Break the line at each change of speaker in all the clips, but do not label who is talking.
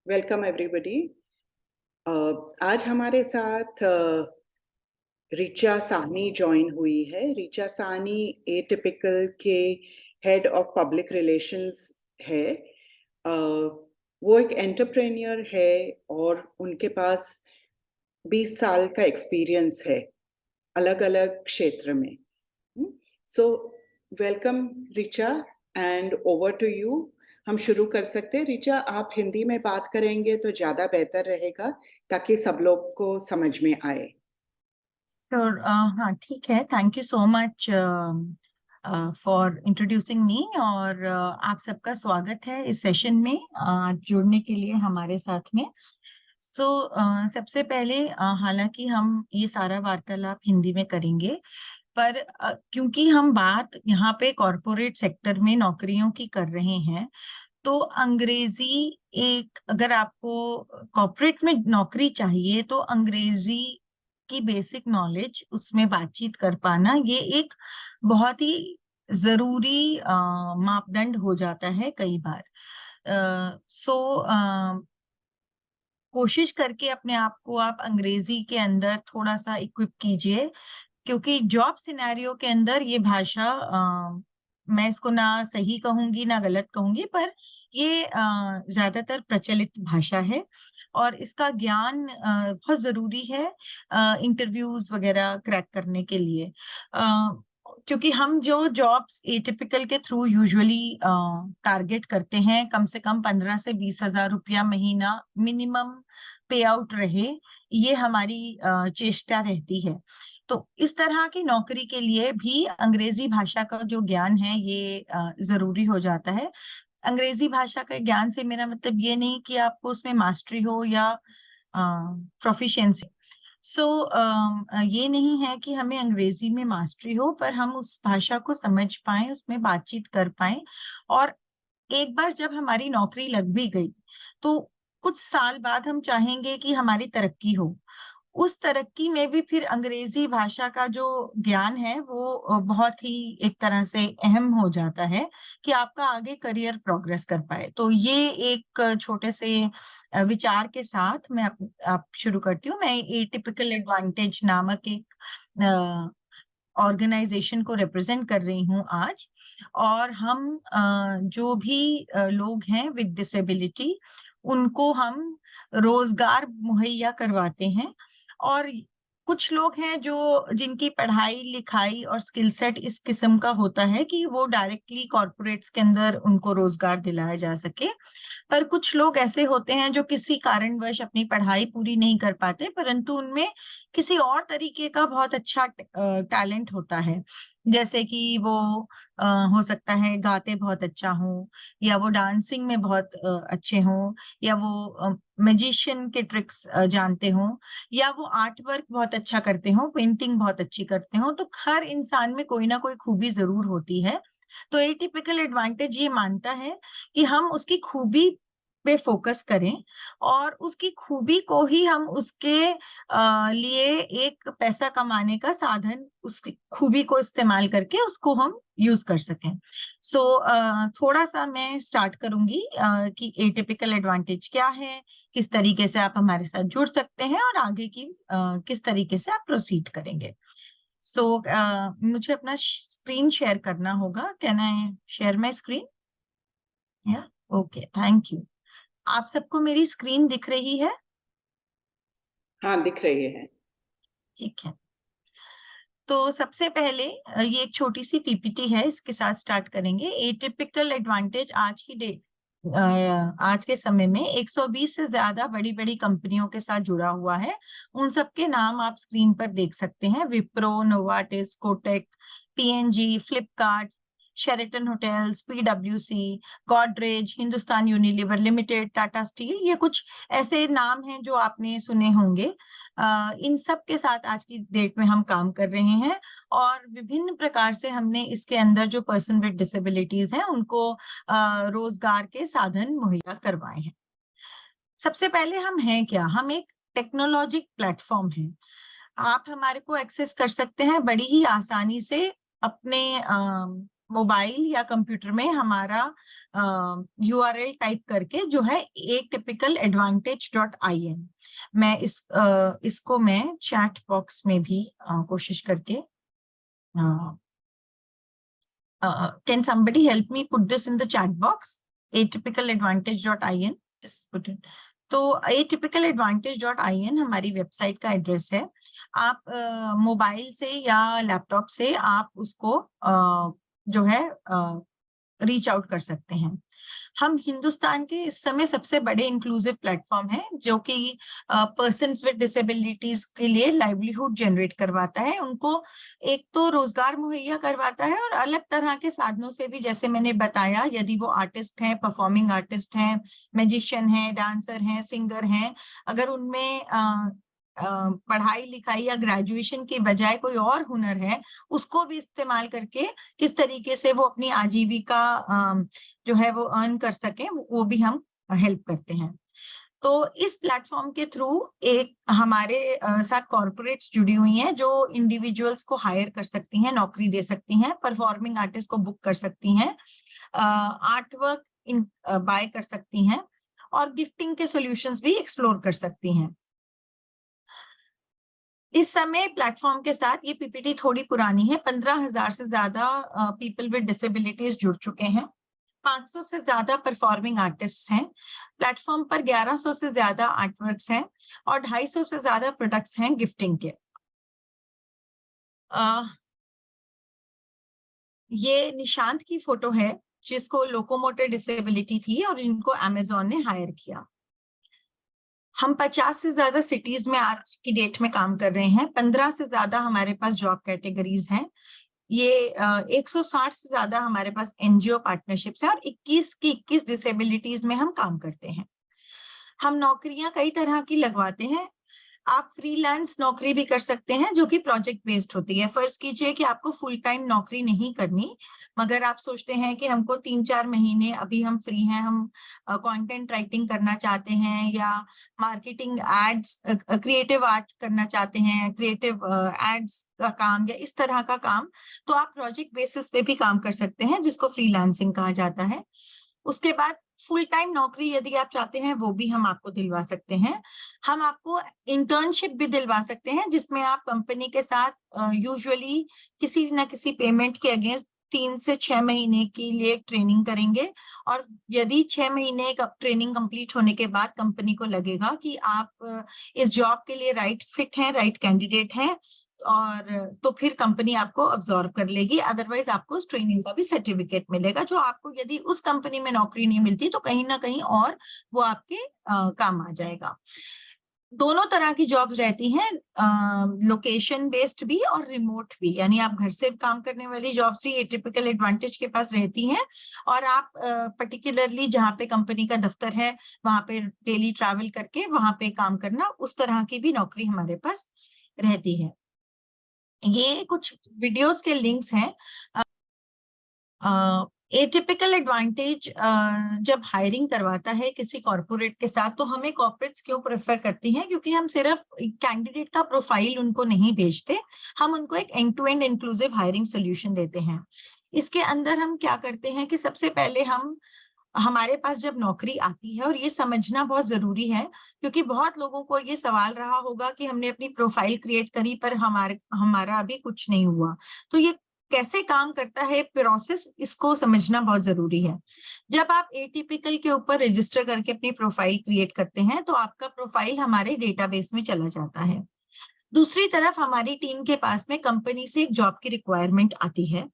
Welcome everybody. आज हमारे साथ ऋचा साहनी जॉइन हुई है। ऋचा साहनी एटिपिकल के हेड ऑफ पब्लिक रिलेशंस है। वो एक एंटरप्रेन्योर है और उनके पास 20 साल का एक्सपीरियंस है अलग-अलग क्षेत्र में। So welcome Richa and over to you. हम शुरू कर सकते हैं। ऋचा, आप हिंदी में बात करेंगे तो ज़्यादा बेहतर रहेगा ताकि सब लोग को समझ में आए।
श्योर। हाँ, ठीक है। Thank you so much for introducing me और आप सबका स्वागत है इस सेशन में जुड़ने के लिए हमारे साथ में। सबसे पहले हालांकि हम ये सारा वार्तालाप हिंदी में करेंगे, पर क्योंकि हम बात यहाँ पे कॉरपोरेट सेक्टर में नौकरियों की कर रहे हैं, तो अंग्रेजी एक, अगर आपको कॉर्पोरेट में नौकरी चाहिए तो अंग्रेजी की बेसिक नॉलेज, उसमें बातचीत कर पाना, ये एक बहुत ही जरूरी मापदंड हो जाता है कई बार। अ, सो कोशिश करके अपने आप को आप अंग्रेजी के अंदर थोड़ा सा इक्विप कीजिए, क्योंकि जॉब सिनेरियो के अंदर ये भाषा मैं इसको ना सही कहूंगी ना गलत कहूंगी, पर ये ज्यादातर प्रचलित भाषा है और इसका ज्ञान बहुत जरूरी है इंटरव्यूज वगैरह क्रैक करने के लिए। क्योंकि हम जो जॉब्स एटिपिकल के थ्रू यूजुअली टारगेट करते हैं, कम से कम 15 से 20 हजार रुपया महीना मिनिमम पे आउट रहे, ये हमारी चेष्टा रहती है। तो इस तरह की नौकरी के लिए भी अंग्रेजी भाषा का जो ज्ञान है ये जरूरी हो जाता है। अंग्रेजी भाषा के ज्ञान से मेरा मतलब ये नहीं कि आपको उसमें मास्टरी हो या प्रोफिशिएंसी। ये नहीं है कि हमें अंग्रेजी में मास्टरी हो, पर हम उस भाषा को समझ पाए, उसमें बातचीत कर पाए। और एक बार जब हमारी नौकरी लग भी गई, तो कुछ साल बाद हम चाहेंगे कि हमारी तरक्की हो। उस तरक्की में भी फिर अंग्रेजी भाषा का जो ज्ञान है वो बहुत ही एक तरह से अहम हो जाता है कि आपका आगे करियर प्रोग्रेस कर पाए। तो ये एक छोटे से विचार के साथ मैं आप शुरू करती हूँ। मैं एटिपिकल एडवांटेज नामक एक ऑर्गेनाइजेशन को रिप्रेजेंट कर रही हूँ आज। और हम जो भी लोग हैं विद डिसेबिलिटी, उनको हम रोजगार मुहैया करवाते हैं। और कुछ लोग हैं जो जिनकी पढ़ाई लिखाई और स्किल सेट इस किस्म का होता है कि वो डायरेक्टली कॉर्पोरेट्स के अंदर उनको रोजगार दिलाया जा सके। पर कुछ लोग ऐसे होते हैं जो किसी कारणवश अपनी पढ़ाई पूरी नहीं कर पाते, परंतु उनमें किसी और तरीके का बहुत अच्छा टैलेंट होता है। जैसे कि वो हो सकता है गाते बहुत अच्छा हो, या वो डांसिंग में बहुत अच्छे हों, या वो मैजिशियन के ट्रिक्स जानते हों, या वो आर्ट वर्क बहुत अच्छा करते हों, पेंटिंग बहुत अच्छी करते हों। तो हर इंसान में कोई ना कोई खूबी जरूर होती है। तो एटिपिकल एडवांटेज ये मानता है कि हम उसकी खूबी पे फोकस करें और उसकी खूबी को ही हम उसके लिए एक पैसा कमाने का साधन, उसकी खूबी को इस्तेमाल करके उसको हम यूज कर सकें। थोड़ा सा मैं स्टार्ट करूंगी कि एटिपिकल एडवांटेज क्या है, किस तरीके से आप हमारे साथ जुड़ सकते हैं और आगे की किस तरीके से आप प्रोसीड करेंगे। मुझे अपना स्क्रीन शेयर करना होगा। Can I share my screen? या ओके, थैंक यू। आप सबको मेरी स्क्रीन दिख रही है?
हाँ, दिख रही है।
ठीक है। तो सबसे पहले ये एक छोटी सी पीपीटी है, इसके साथ स्टार्ट करेंगे। एटिपिकल एडवांटेज आज के समय में 120 से ज्यादा बड़ी बड़ी कंपनियों के साथ जुड़ा हुआ है। उन सबके नाम आप स्क्रीन पर देख सकते हैं: Wipro, Novartis, Kotak, PNG, Flipkart, Sheraton hotels, पीडब्ल्यूसी, Godrej, Hindustan Unilever limited, Tata steel. ये कुछ ऐसे नाम हैं जो आपने सुने होंगे। इन सब के साथ आज की डेट में हम काम कर रहे हैं और विभिन्न प्रकार से हमने इसके अंदर जो पर्सन विद डिसेबिलिटीज हैं उनको रोजगार के साधन मुहैया करवाए हैं। सबसे पहले हम हैं क्या? हम एक टेक्नोलॉजी प्लेटफॉर्म है। आप हमारे को एक्सेस कर सकते हैं बड़ी ही आसानी से अपने मोबाइल या कंप्यूटर में हमारा URL टाइप करके जो है atypicaladvantage.in, मैं इसको मैं चैट बॉक्स में भी कोशिश करके can somebody help me put this in the chat box? atypicaladvantage.in, just put it. तो atypicaladvantage.in हमारी वेबसाइट का एड्रेस है। आप मोबाइल से या लैपटॉप से आप उसको जो है रीच आउट कर सकते हैं। हम हिंदुस्तान के इस समय सबसे बड़े इंक्लूसिव प्लेटफॉर्म है जो कि पर्सन्स विद डिसेबिलिटीज के लिए लाइवलीहुड जनरेट करवाता है, उनको एक तो रोजगार मुहैया करवाता है और अलग तरह के साधनों से भी, जैसे मैंने बताया, यदि वो आर्टिस्ट हैं, परफॉर्मिंग आर्टिस्ट हैं, मैजिशियन हैं, डांसर हैं, सिंगर हैं, अगर उनमें पढ़ाई लिखाई या ग्रेजुएशन के बजाय कोई और हुनर है, उसको भी इस्तेमाल करके किस तरीके से वो अपनी आजीविका जो है वो अर्न कर सके, वो भी हम हेल्प करते हैं। तो इस प्लेटफॉर्म के थ्रू एक हमारे साथ कॉर्पोरेट्स जुड़ी हुई हैं जो इंडिविजुअल्स को हायर कर सकती हैं, नौकरी दे सकती हैं, परफॉर्मिंग आर्टिस्ट को बुक कर सकती हैं, आर्ट वर्क बाय कर सकती हैं और गिफ्टिंग के सॉल्यूशंस भी एक्सप्लोर कर सकती हैं। इस समय प्लेटफॉर्म के साथ, ये पीपीटी थोड़ी पुरानी है, 15,000 से ज्यादा पीपल विद डिसेबिलिटीज जुड़ चुके हैं, 500 से ज्यादा परफॉर्मिंग आर्टिस्ट हैं, प्लेटफॉर्म पर 1100 से ज्यादा आर्टवर्क्स हैं और 250 से ज्यादा प्रोडक्ट्स हैं गिफ्टिंग के। ये निशांत की फोटो है जिसको लोकोमोटर डिसेबिलिटी थी और इनको अमेजोन ने हायर किया। हम 50 से ज्यादा सिटीज में आज की डेट में काम कर रहे हैं, 15 से ज्यादा हमारे पास जॉब कैटेगरीज हैं, ये 160 से ज्यादा हमारे पास एनजीओ पार्टनरशिप्स हैं और 21 की 21 डिसेबिलिटीज में हम काम करते हैं। हम नौकरियां कई तरह की लगवाते हैं। आप फ्रीलांस नौकरी भी कर सकते हैं जो कि प्रोजेक्ट बेस्ड होती है। फर्ज कीजिए कि आपको फुल टाइम नौकरी नहीं करनी, मगर आप सोचते हैं कि हमको 3-4 महीने अभी हम फ्री हैं, हम कंटेंट राइटिंग करना चाहते हैं या मार्केटिंग एड्स, क्रिएटिव आर्ट करना चाहते हैं, क्रिएटिव एड्स का काम या इस तरह का काम, तो आप प्रोजेक्ट बेसिस पे भी काम कर सकते हैं जिसको फ्रीलांसिंग कहा जाता है। उसके बाद फुल टाइम नौकरी यदि आप चाहते हैं वो भी हम आपको दिलवा सकते हैं। हम आपको इंटर्नशिप भी दिलवा सकते हैं जिसमें आप कंपनी के साथ यूजुअली किसी न किसी पेमेंट के अगेंस्ट 3 से 6 महीने के लिए ट्रेनिंग करेंगे और यदि 6 महीने का ट्रेनिंग कंप्लीट होने के बाद कंपनी को लगेगा कि आप इस जॉब के लिए राइट फिट हैं, राइट कैंडिडेट हैं, और तो फिर कंपनी आपको अब्सॉर्ब कर लेगी। अदरवाइज आपको उस ट्रेनिंग का भी सर्टिफिकेट मिलेगा जो आपको यदि उस कंपनी में नौकरी नहीं मिलती तो कहीं ना कहीं और वो आपके काम आ जाएगा। दोनों तरह की जॉब्स रहती हैं, लोकेशन बेस्ड भी और रिमोट भी, यानी आप घर से काम करने वाली जॉब्स भी एटिपिकल एडवांटेज के पास रहती हैं और आप पर्टिकुलरली जहाँ पे कंपनी का दफ्तर है वहां पे डेली ट्रैवल करके वहां पे काम करना, उस तरह की भी नौकरी हमारे पास रहती है। ये कुछ वीडियोस के लिंक्स हैं। एटिपिकल एडवांटेज जब हायरिंग करवाता है किसी कॉर्पोरेट के साथ, तो हमें कॉर्पोरेट्स क्यों प्रेफर करती हैं? क्योंकि हम सिर्फ कैंडिडेट का प्रोफाइल उनको नहीं भेजते, हम उनको एक end to end inclusive hiring solution देते हैं। इसके अंदर हम क्या करते हैं कि सबसे पहले हमारे पास जब नौकरी आती है, और ये समझना बहुत जरूरी है क्योंकि बहुत लोगों को ये सवाल रहा होगा कि हमने अपनी प्रोफाइल क्रिएट करी पर हमारा अभी कुछ नहीं हुआ, तो ये कैसे काम करता है प्रोसेस, इसको समझना बहुत जरूरी है। जब आप एटिपिकल के ऊपर रजिस्टर करके अपनी प्रोफाइल क्रिएट करते हैं तो आपका प्रोफाइल हमारे डेटाबेस में चला जाता है। दूसरी तरफ हमारी टीम के पास में कंपनी से एक जॉब की रिक्वायरमेंट आती है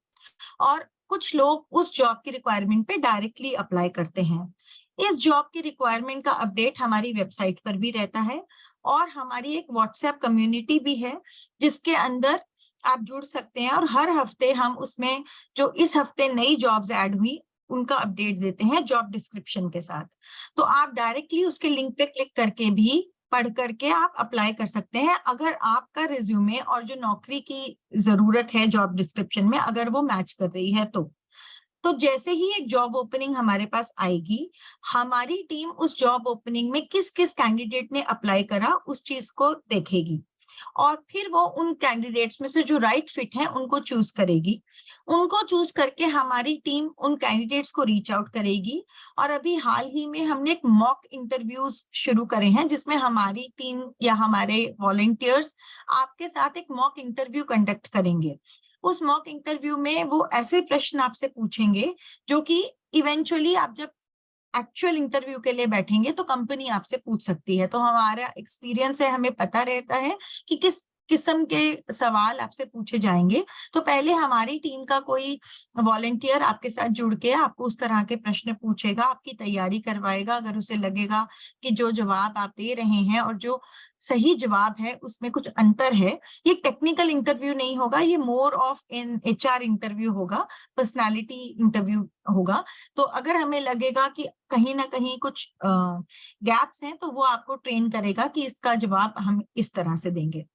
और कुछ लोग उस जॉब की रिक्वायरमेंट पे डायरेक्टली अप्लाई करते हैं। इस जॉब की रिक्वायरमेंट का अपडेट हमारी वेबसाइट पर भी रहता है और हमारी एक व्हाट्सएप कम्युनिटी भी है जिसके अंदर आप जुड़ सकते हैं और हर हफ्ते हम उसमें जो इस हफ्ते नई जॉब्स ऐड हुई उनका अपडेट देते हैं जॉब डिस्क्रिप्शन के साथ। तो आप डायरेक्टली उसके लिंक पे क्लिक करके भी पढ़ करके आप अप्लाई कर सकते हैं अगर आपका रिज्यूमे और जो नौकरी की जरूरत है जॉब डिस्क्रिप्शन में अगर वो मैच कर रही है तो जैसे ही एक जॉब ओपनिंग हमारे पास आएगी, हमारी टीम उस जॉब ओपनिंग में किस किस कैंडिडेट ने अप्लाई करा उस चीज को देखेगी। और फिर वो उन कैंडिडेट्स में से जो राइट फिट है उनको चूज करेगी। उनको चूज करके हमारी टीम उन कैंडिडेट्स को रीच आउट करेगी। और अभी हाल ही में हमने एक मॉक इंटरव्यूज शुरू करे हैं, जिसमें हमारी टीम या हमारे वॉलंटियर्स आपके साथ एक मॉक इंटरव्यू कंडक्ट करेंगे। उस मॉक इंटरव्यू में वो ऐसे प्रश्न आपसे पूछेंगे जो कि इवेंचुअली आप जब एक्चुअल इंटरव्यू के लिए बैठेंगे तो कंपनी आपसे पूछ सकती है। तो हमारा एक्सपीरियंस है, हमें पता रहता है कि किस किस्म के सवाल आपसे पूछे जाएंगे। तो पहले हमारी टीम का कोई वॉलंटियर आपके साथ जुड़ के आपको उस तरह के प्रश्न पूछेगा, आपकी तैयारी करवाएगा। अगर उसे लगेगा कि जो जवाब आप दे रहे हैं और जो सही जवाब है उसमें कुछ अंतर है, ये टेक्निकल इंटरव्यू नहीं होगा, ये more of in HR interview होगा, पर्सनालिटी इंटरव्यू होगा। तो अगर हमें लगेगा कि कहीं ना कहीं कुछ गैप्स हैं, तो वो आपको ट्रेन करेगा कि इसका जवाब हम इस तरह से देंगे।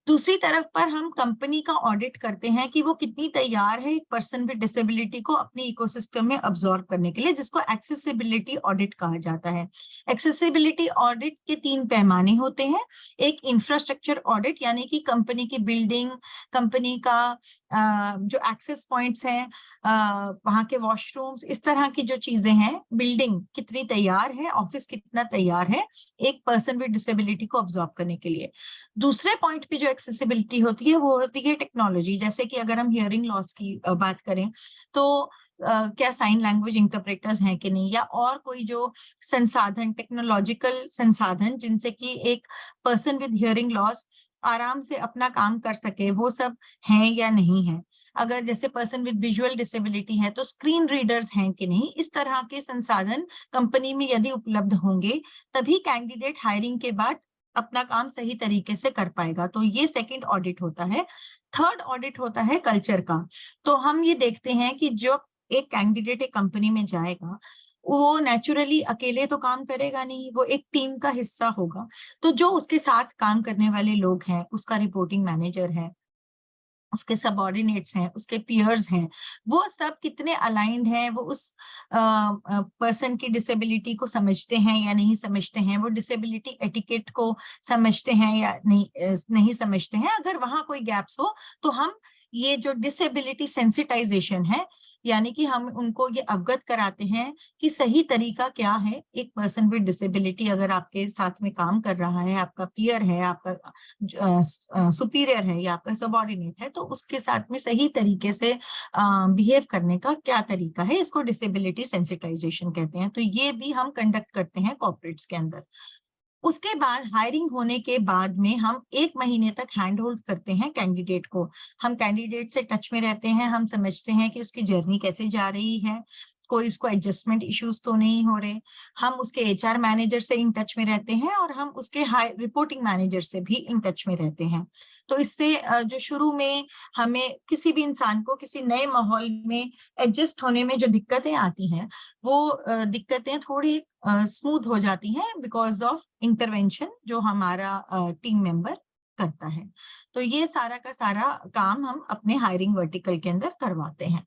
दूसरी तरफ पर हम कंपनी का ऑडिट करते हैं कि वो कितनी तैयार है एक पर्सन विद डिसेबिलिटी को अपने इकोसिस्टम में अब्सॉर्ब करने के लिए, जिसको एक्सेसिबिलिटी ऑडिट कहा जाता है। एक्सेसिबिलिटी ऑडिट के 3 पैमाने होते हैं। एक इंफ्रास्ट्रक्चर ऑडिट, यानी कि कंपनी की बिल्डिंग, कंपनी का जो एक्सेस पॉइंट्स हैं, वहां के वॉशरूम्स, इस तरह की जो चीजें हैं, बिल्डिंग कितनी तैयार है, ऑफिस कितना तैयार है एक पर्सन विद डिसेबिलिटी को अब्सॉर्ब करने के लिए। दूसरे पॉइंट पे जो एक्सेसिबिलिटी होती है वो होती है टेक्नोलॉजी। जैसे कि अगर हम हियरिंग लॉस की बात करें तो क्या साइन लैंग्वेज इंटरप्रेटर्स हैं कि नहीं, या और कोई जो संसाधन, टेक्नोलॉजिकल संसाधन जिनसे कि एक पर्सन विद हियरिंग लॉस आराम से अपना काम कर सके, वो सब हैं या नहीं है। अगर जैसे पर्सन विद विजुअल डिसेबिलिटी है तो स्क्रीन रीडर्स हैं कि नहीं। इस तरह के संसाधन कंपनी में यदि उपलब्ध होंगे तभी कैंडिडेट हायरिंग के बाद अपना काम सही तरीके से कर पाएगा। तो ये सेकंड ऑडिट होता है। थर्ड ऑडिट होता है कल्चर का। तो हम ये देखते हैं कि जो एक कैंडिडेट एक कंपनी में जाएगा, वो नेचुरली अकेले तो काम करेगा नहीं, वो एक टीम का हिस्सा होगा। तो जो उसके साथ काम करने वाले लोग हैं, उसका रिपोर्टिंग मैनेजर है, उसके सबऑर्डिनेट्स हैं, उसके पियर्स हैं, वो सब कितने अलाइंड हैं, वो उस पर्सन की डिसेबिलिटी को समझते हैं या नहीं समझते हैं, वो डिसेबिलिटी एटिकेट को समझते हैं या नहीं समझते हैं। अगर वहां कोई गैप्स हो तो हम ये जो डिसेबिलिटी सेंसिटाइजेशन है, यानी कि हम उनको ये अवगत कराते हैं कि सही तरीका क्या है। एक पर्सन विद डिसेबिलिटी अगर आपके साथ में काम कर रहा है, आपका पीयर है, आपका सुपीरियर है या आपका सबऑर्डिनेट है, तो उसके साथ में सही तरीके से बिहेव करने का क्या तरीका है, इसको डिसेबिलिटी सेंसिटाइजेशन कहते हैं। तो ये भी हम कंडक्ट करते हैं कॉर्पोरेट्स के अंदर। उसके बाद हायरिंग होने के बाद में हम 1 महीने तक हैंड होल्ड करते हैं कैंडिडेट को। हम कैंडिडेट से टच में रहते हैं, हम समझते हैं कि उसकी जर्नी कैसे जा रही है, कोई उसको एडजस्टमेंट इश्यूज तो नहीं हो रहे। हम उसके HR मैनेजर से इन टच में रहते हैं और हम उसके हाई रिपोर्टिंग मैनेजर से भी इन टच में रहते हैं। तो इससे जो शुरू में हमें किसी भी इंसान को किसी नए माहौल में एडजस्ट होने में जो दिक्कतें आती हैं, वो दिक्कतें थोड़ी स्मूथ हो जाती हैं बिकॉज ऑफ इंटरवेंशन जो हमारा टीम मेंबर करता है। तो ये सारा का सारा काम हम अपने हायरिंग वर्टिकल के अंदर करवाते हैं।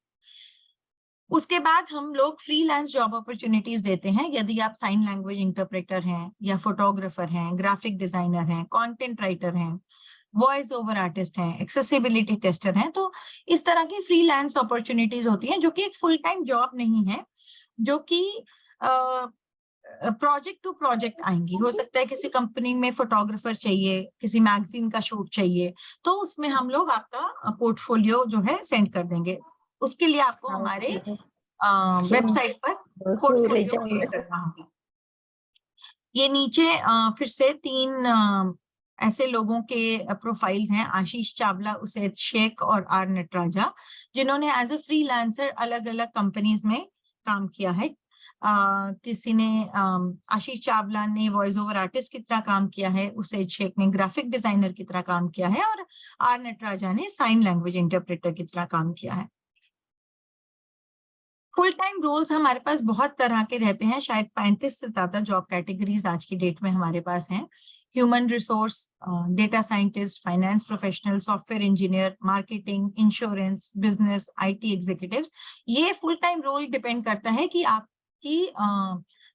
उसके बाद हम लोग फ्रीलांस जॉब अपॉर्चुनिटीज देते हैं। यदि आप साइन लैंग्वेज इंटरप्रेटर हैं या फोटोग्राफर हैं, ग्राफिक डिजाइनर हैं, कंटेंट राइटर हैं, वॉइस ओवर आर्टिस्ट हैं, एक्सेसिबिलिटी टेस्टर हैं, तो इस तरह की फ्रीलांस अपॉर्चुनिटीज होती हैं जो कि एक फुल टाइम जॉब नहीं है, जो कि प्रोजेक्ट टू प्रोजेक्ट आएंगी। हो सकता है किसी कंपनी में फोटोग्राफर चाहिए, किसी मैगजीन का शूट चाहिए, तो उसमें हम लोग आपका पोर्टफोलियो जो है सेंड कर देंगे। उसके लिए आपको हमारे वेबसाइट पर पोर्टफोलियो क्रिएट करना होगा। ये नीचे फिर से 3 ऐसे लोगों के प्रोफाइल्स हैं, आशीष चावला, उसैद शेख और आर नटराजा, जिन्होंने एज ए फ्रीलांसर अलग अलग कंपनीज में काम किया है। किसी ने आशीष चावला ने वॉइस ओवर आर्टिस्ट की तरह काम किया है, उसैद शेख ने ग्राफिक डिजाइनर की तरह काम किया है और आर नटराजा ने साइन लैंग्वेज इंटरप्रेटर की तरह काम किया है। फुल टाइम रोल्स हमारे पास बहुत तरह के रहते हैं, शायद 35 से ज्यादा जॉब कैटेगरीज आज की डेट में हमारे पास हैं। Human resource, data scientist, finance professional, software engineer, marketing, insurance, business, IT executives. ये फुल टाइम रोल डिपेंड करता है कि आपकी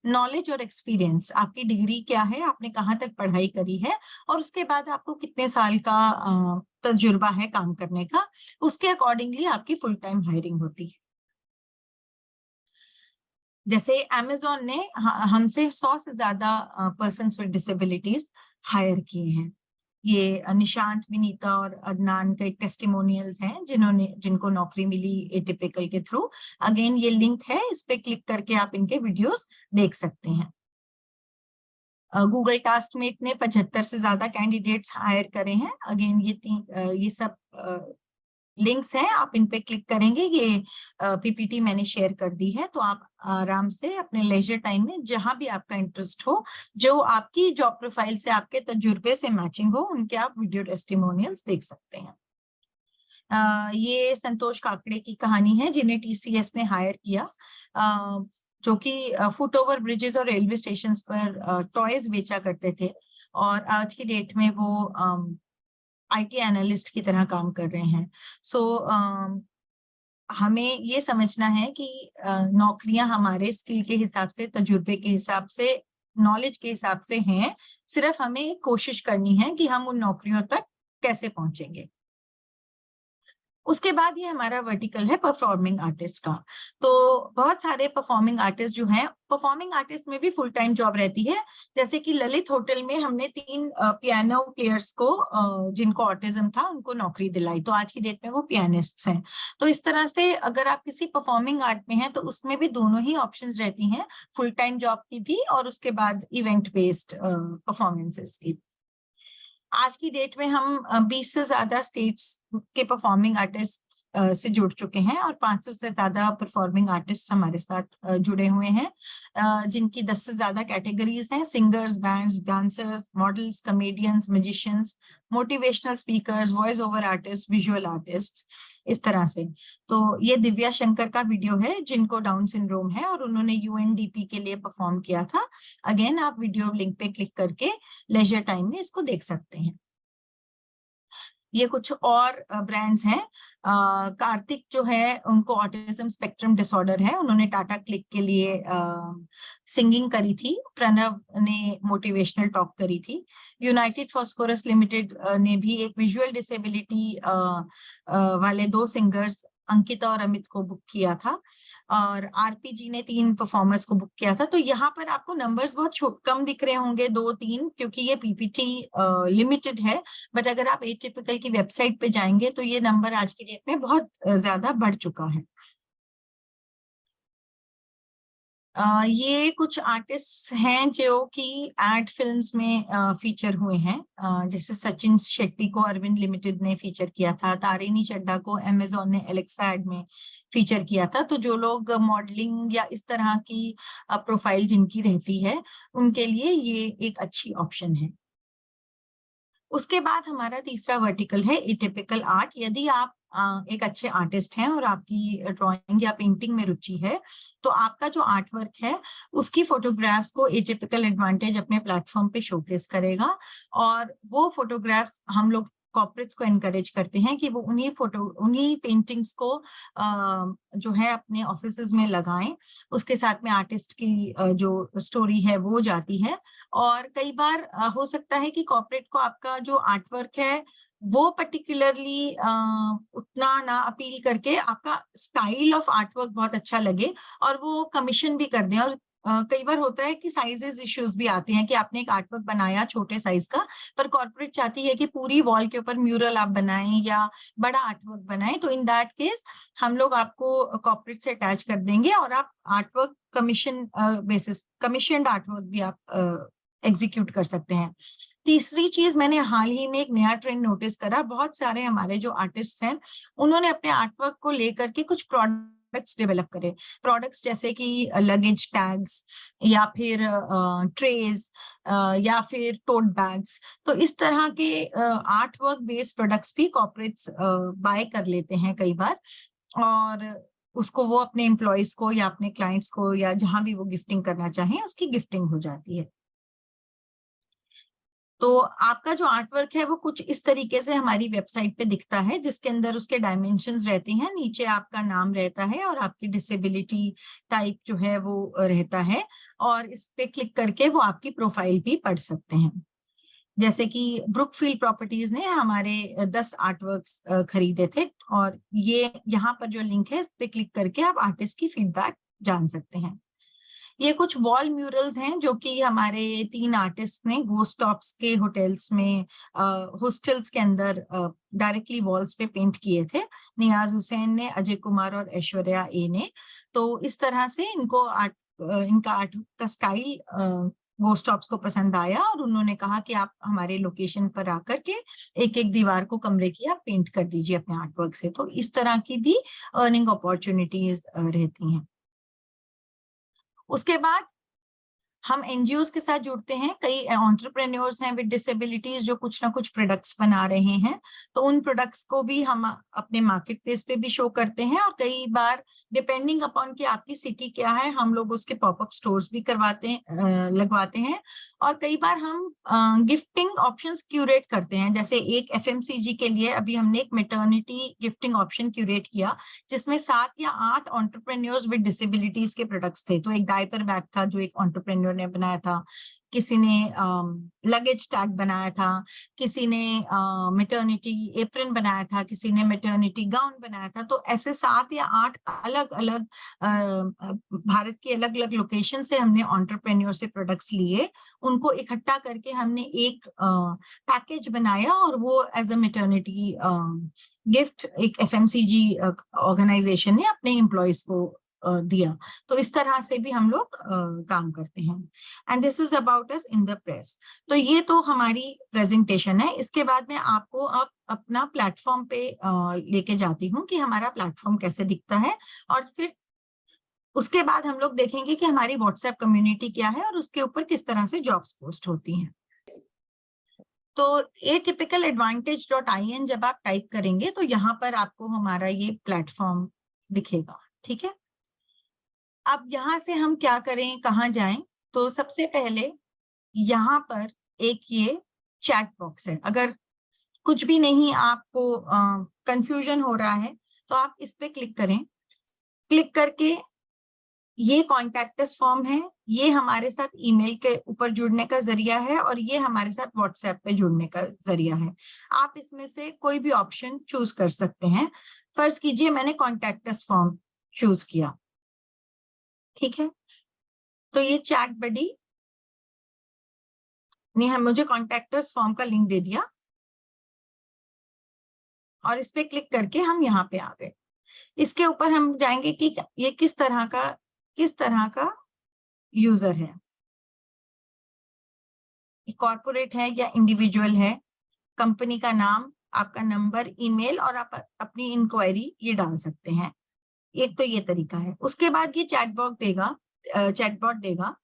नॉलेज और एक्सपीरियंस, आपकी डिग्री क्या है, आपने कहाँ तक पढ़ाई करी है, और उसके बाद आपको कितने साल का तजुर्बा है काम करने का, उसके अकॉर्डिंगली आपकी फुल टाइम हायरिंग होती है। जैसे अमेज़न ने हमसे 100 से ज्यादा पर्सन्स विद डिसेबिलिटीज हायर किए हैं। ये निशांत, विनीता और अदनान का एक टेस्टिमोनियल्स हैं जिनको नौकरी मिली एटिपिकल के थ्रू। अगेन ये लिंक है, इस पे क्लिक करके आप इनके वीडियोस देख सकते हैं। गूगल टास्कमेट ने 75 से ज्यादा कैंडिडेट्स हायर करे हैं। अगेन ये सब लिंक्स हैं, आप इन पे क्लिक करेंगे। ये पीपीटी मैंने शेयर कर दी है, तो आप आराम से अपने लेजर टाइम में जहां भी आपका इंटरेस्ट हो, जो आपकी जॉब प्रोफाइल से, आपके तजुर्बे से मैचिंग हो, उनके आप वीडियो टेस्टिमोनियल्स देख सकते हैं। ये संतोष काकड़े की कहानी है, जिन्हें टीसीएस ने हायर किया, जो कि फुट ओवर ब्रिजेस और रेलवे स्टेशन पर टॉयज बेचा करते थे, और आज की डेट में वो आईटी एनालिस्ट की तरह काम कर रहे हैं। हमें ये समझना है कि नौकरियां हमारे स्किल के हिसाब से, तजुर्बे के हिसाब से, नॉलेज के हिसाब से हैं। सिर्फ हमें कोशिश करनी है कि हम उन नौकरियों तक कैसे पहुंचेंगे। उसके बाद ये हमारा वर्टिकल है परफॉर्मिंग आर्टिस्ट का। तो बहुत सारे परफॉर्मिंग आर्टिस्ट जो हैं, परफॉर्मिंग आर्टिस्ट में भी फुल टाइम जॉब रहती है। जैसे कि ललित होटल में हमने 3 पियानो प्लेयर्स को, जिनको ऑटिज्म था, उनको नौकरी दिलाई, तो आज की डेट में वो पियानिस्ट्स हैं। तो इस तरह से अगर आप किसी परफॉर्मिंग आर्ट में हैं, तो उसमें भी दोनों ही ऑप्शंस रहती हैं, फुल टाइम जॉब की भी और उसके बाद इवेंट बेस्ड परफॉर्मेंसेस की। आज की डेट में हम 20 से ज्यादा स्टेट्स के परफॉर्मिंग आर्टिस्ट से जुड़ चुके हैं, और 500 से ज्यादा परफॉर्मिंग आर्टिस्ट हमारे साथ जुड़े हुए हैं, जिनकी 10 से ज्यादा कैटेगरीज हैं: singers, bands, dancers, models, comedians, musicians, motivational speakers, voice over artist, visual artist, इस तरह से। तो ये दिव्या शंकर का वीडियो है, जिनको डाउन सिंड्रोम है, और उन्होंने यूएनडीपी के लिए परफॉर्म किया था। अगेन आप वीडियो लिंक पे क्लिक करके लेजर टाइम में इसको देख सकते हैं। ये कुछ और ब्रांड्स हैं। कार्तिक जो है, उनको ऑटिज्म स्पेक्ट्रम डिसऑर्डर है, उन्होंने टाटा क्लिक के लिए सिंगिंग करी थी। प्रणव ने मोटिवेशनल टॉक करी थी। यूनाइटेड फॉस्फोरस लिमिटेड ने भी एक विजुअल डिसेबिलिटी वाले 2 सिंगर्स, अंकिता और अमित को बुक किया था, और आरपीजी ने 3 परफॉर्मर्स को बुक किया था। तो यहाँ पर आपको नंबर्स बहुत कम दिख रहे होंगे, 2-3, क्योंकि ये पीपीटी लिमिटेड है। बट अगर आप एटिपिकल की वेबसाइट पे जाएंगे, तो ये नंबर आज की डेट में बहुत ज्यादा बढ़ चुका है। ये कुछ आर्टिस्ट हैं जो कि एड फिल्म्स में फीचर हुए हैं। जैसे सचिन शेट्टी को अरविंद लिमिटेड ने फीचर किया था, तारिणी चड्ढा को अमेज़न ने एलेक्सा एड में फीचर किया था। तो जो लोग मॉडलिंग या इस तरह की प्रोफाइल जिनकी रहती है, उनके लिए ये एक अच्छी ऑप्शन है। उसके बाद हमारा तीसरा वर्टिकल है एटिपिकल आर्ट। यदि आप एक अच्छे आर्टिस्ट हैं और आपकी ड्राइंग या पेंटिंग में रुचि है, तो आपका जो आर्ट वर्क है, उसकी फोटोग्राफ्स को एटिपिकल एडवांटेज अपने प्लेटफॉर्म पे शोकेस करेगा, और वो फोटोग्राफ्स हम लोग कॉर्पोरेट्स को एनकरेज करते हैं कि वो उन्हीं पेंटिंग्स को जो है अपने ऑफिसेज में लगाएं। उसके साथ में आर्टिस्ट की जो स्टोरी है वो जाती है। और कई बार हो सकता है कि कॉर्पोरेट को आपका जो आर्ट वर्क है वो पर्टिकुलरली उतना ना अपील करके, आपका स्टाइल ऑफ आर्ट वर्क बहुत अच्छा लगे और वो कमीशन भी कर दें। और कई बार होता है कि साइजेस इश्यूज भी आते हैं कि आपने एक आर्ट वर्क बनाया छोटे साइज का, पर कॉर्पोरेट चाहती है कि पूरी वॉल के ऊपर म्यूरल आप बनाएं या बड़ा आर्ट वर्क बनाएं। तो इन दैट केस हम लोग आपको कॉर्पोरेट से अटैच कर देंगे, और आप art work commission basis, commissioned art work भी आप एग्जीक्यूट कर सकते हैं। तीसरी चीज, मैंने हाल ही में एक नया ट्रेंड नोटिस करा। बहुत सारे हमारे जो आर्टिस्ट हैं, उन्होंने अपने आर्टवर्क को लेकर के कुछ प्रोडक्ट्स डेवलप करे। प्रोडक्ट्स जैसे कि लगेज टैग्स, या फिर ट्रेज, या फिर टोट बैग्स। तो इस तरह के आर्ट वर्क बेस्ड प्रोडक्ट्स भी कॉर्पोरेट्स बाय कर लेते हैं कई बार, और उसको वो अपने एम्प्लॉयज को या अपने क्लाइंट्स को या जहां भी वो गिफ्टिंग करना चाहें, उसकी गिफ्टिंग हो जाती है। तो आपका जो आर्ट वर्क है वो कुछ इस तरीके से हमारी वेबसाइट पे दिखता है, जिसके अंदर उसके डायमेंशंस रहते हैं, नीचे आपका नाम रहता है और आपकी डिसेबिलिटी टाइप जो है वो रहता है, और इस पे क्लिक करके वो आपकी प्रोफाइल भी पढ़ सकते हैं। जैसे कि ब्रुकफील्ड प्रॉपर्टीज ने हमारे 10 आर्टवर्क्स खरीदे थे, और ये यहाँ पर जो लिंक है इस पे क्लिक करके आप आर्टिस्ट की फीडबैक जान सकते हैं। ये कुछ वॉल म्यूरल्स हैं जो कि हमारे 3 आर्टिस्ट ने गोस्ट टॉप्स के होटल्स में, हॉस्टल्स के अंदर डायरेक्टली वॉल्स पे पेंट किए थे। नियाज हुसैन ने, अजय कुमार और ऐश्वर्या ए ने। तो इस तरह से इनका आर्ट का स्टाइल गोस्ट टॉप्स को पसंद आया, और उन्होंने कहा कि आप हमारे लोकेशन पर आकर के एक एक दीवार को कमरे की आप पेंट कर दीजिए अपने आर्टवर्क से। तो इस तरह की भी अर्निंग अपॉर्चुनिटीज रहती हैं। उसके बाद हम एनजीओ के साथ जुड़ते हैं। कई एंटरप्रेन्योर्स हैं विद डिसेबिलिटीज जो कुछ ना कुछ प्रोडक्ट्स बना रहे हैं, तो उन प्रोडक्ट्स को भी हम अपने मार्केट प्लेस पे भी शो करते हैं, और कई बार डिपेंडिंग अपॉन कि आपकी सिटी क्या है, हम लोग उसके पॉपअप स्टोर्स भी लगवाते हैं। और कई बार हम गिफ्टिंग ऑप्शंस क्यूरेट करते हैं। जैसे एक एफएमसीजी के लिए अभी हमने एक मैटरनिटी गिफ्टिंग ऑप्शन क्यूरेट किया, जिसमें 7 या 8 एंटरप्रेन्योर्स विद डिसेबिलिटीज के प्रोडक्ट्स थे। तो एक डायपर बैग था जो एक एंटरप्रेन्योर ने बनाया था, किसी ने लगेज टैग बनाया था, किसी ने मैटरनिटी एप्रन बनाया था, किसी ने मैटरनिटी गाउन बनाया था। तो ऐसे 7 या 8 अलग अलग भारत के अलग अलग लोकेशन से हमने एंटरप्रेन्योर से प्रोडक्ट्स लिए, उनको इकट्ठा करके हमने एक पैकेज बनाया, और वो एज अ मैटरनिटी गिफ्ट एक एफएमसीजी ऑर्गेनाइजेशन ने अपने एम्प्लॉयज को दिया। तो इस तरह से भी हम लोग काम करते हैं। And this is about us in the press. तो ये तो हमारी प्रेजेंटेशन है। इसके बाद में आपको अब अपना प्लेटफॉर्म पे लेके जाती हूँ कि हमारा प्लेटफॉर्म कैसे दिखता है, और फिर उसके बाद हम लोग देखेंगे कि हमारी व्हाट्सएप कम्युनिटी क्या है और उसके ऊपर किस तरह से जॉब्स पोस्ट होती हैं। तो atypicaladvantage.in जब आप टाइप करेंगे तो यहाँ पर आपको हमारा ये प्लेटफॉर्म दिखेगा। ठीक है, अब यहाँ से हम क्या करें, कहाँ जाएं? तो सबसे पहले यहाँ पर एक ये चैट बॉक्स है। अगर कुछ भी नहीं, आपको कंफ्यूजन हो रहा है, तो आप इस पे क्लिक करें। क्लिक करके ये कॉन्टैक्ट अस फॉर्म है, ये हमारे साथ ईमेल के ऊपर जुड़ने का जरिया है, और ये हमारे साथ व्हाट्सएप पे जुड़ने का जरिया है। आप इसमें से कोई भी ऑप्शन चूज कर सकते हैं। फर्ज कीजिए मैंने कॉन्टैक्ट अस फॉर्म चूज किया, ठीक है, तो ये चैट बडी ने मुझे कॉन्टैक्ट अस फॉर्म का लिंक दे दिया, और इस पे क्लिक करके हम यहाँ पे आ गए। इसके ऊपर हम जाएंगे कि ये किस तरह का यूजर है, कॉर्पोरेट है या इंडिविजुअल है, कंपनी का नाम, आपका नंबर, ईमेल, और आप अपनी इंक्वायरी ये डाल सकते हैं। एक तो ये तरीका है। उसके बाद ये चैटबॉट देगा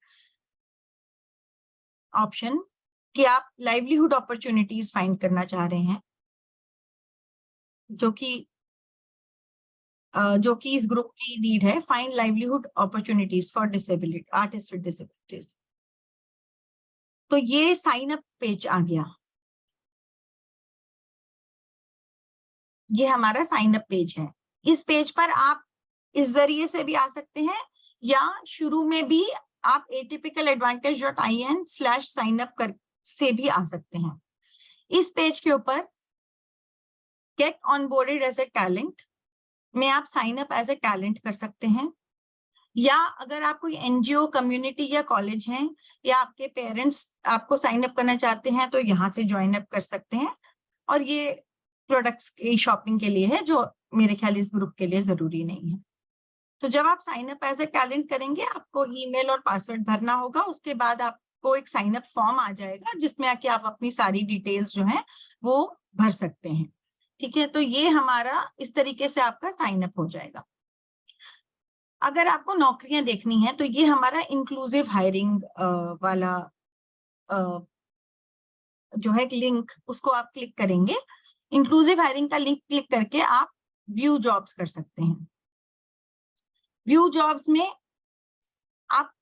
ऑप्शन कि आप लाइवलीहुड अपॉर्चुनिटीज फाइंड करना चाह रहे हैं, जो कि इस ग्रुप की नीड है, find livelihood opportunities for disability artist with disabilities. तो ये साइन अप पेज आ गया, ये हमारा साइन अप पेज है। इस पेज पर आप इस जरिए से भी आ सकते हैं, या शुरू में भी आप atypicaladvantage.in/signup कर से भी आ सकते हैं। इस पेज के ऊपर get onboarded as a talent में आप sign up as a talent कर सकते हैं, या अगर आप कोई एनजीओ, कम्युनिटी या कॉलेज हैं, या आपके पेरेंट्स आपको साइन अप करना चाहते हैं, तो यहाँ से ज्वाइन अप कर सकते हैं। और ये प्रोडक्ट्स की शॉपिंग के लिए है, जो मेरे ख्याल इस ग्रुप के लिए जरूरी नहीं है। तो जब आप sign up as a talent करेंगे, आपको ईमेल और पासवर्ड भरना होगा। उसके बाद आपको एक साइन अप फॉर्म आ जाएगा, जिसमें आके आप अपनी सारी डिटेल्स जो हैं वो भर सकते हैं। ठीक है, तो ये हमारा इस तरीके से आपका साइन अप हो जाएगा। अगर आपको नौकरियां देखनी है, तो ये हमारा इंक्लूसिव हायरिंग वाला जो है लिंक, उसको आप क्लिक करेंगे। इंक्लूसिव हायरिंग का लिंक क्लिक करके आप व्यू जॉब्स कर सकते हैं। व्यू जॉब्स में आप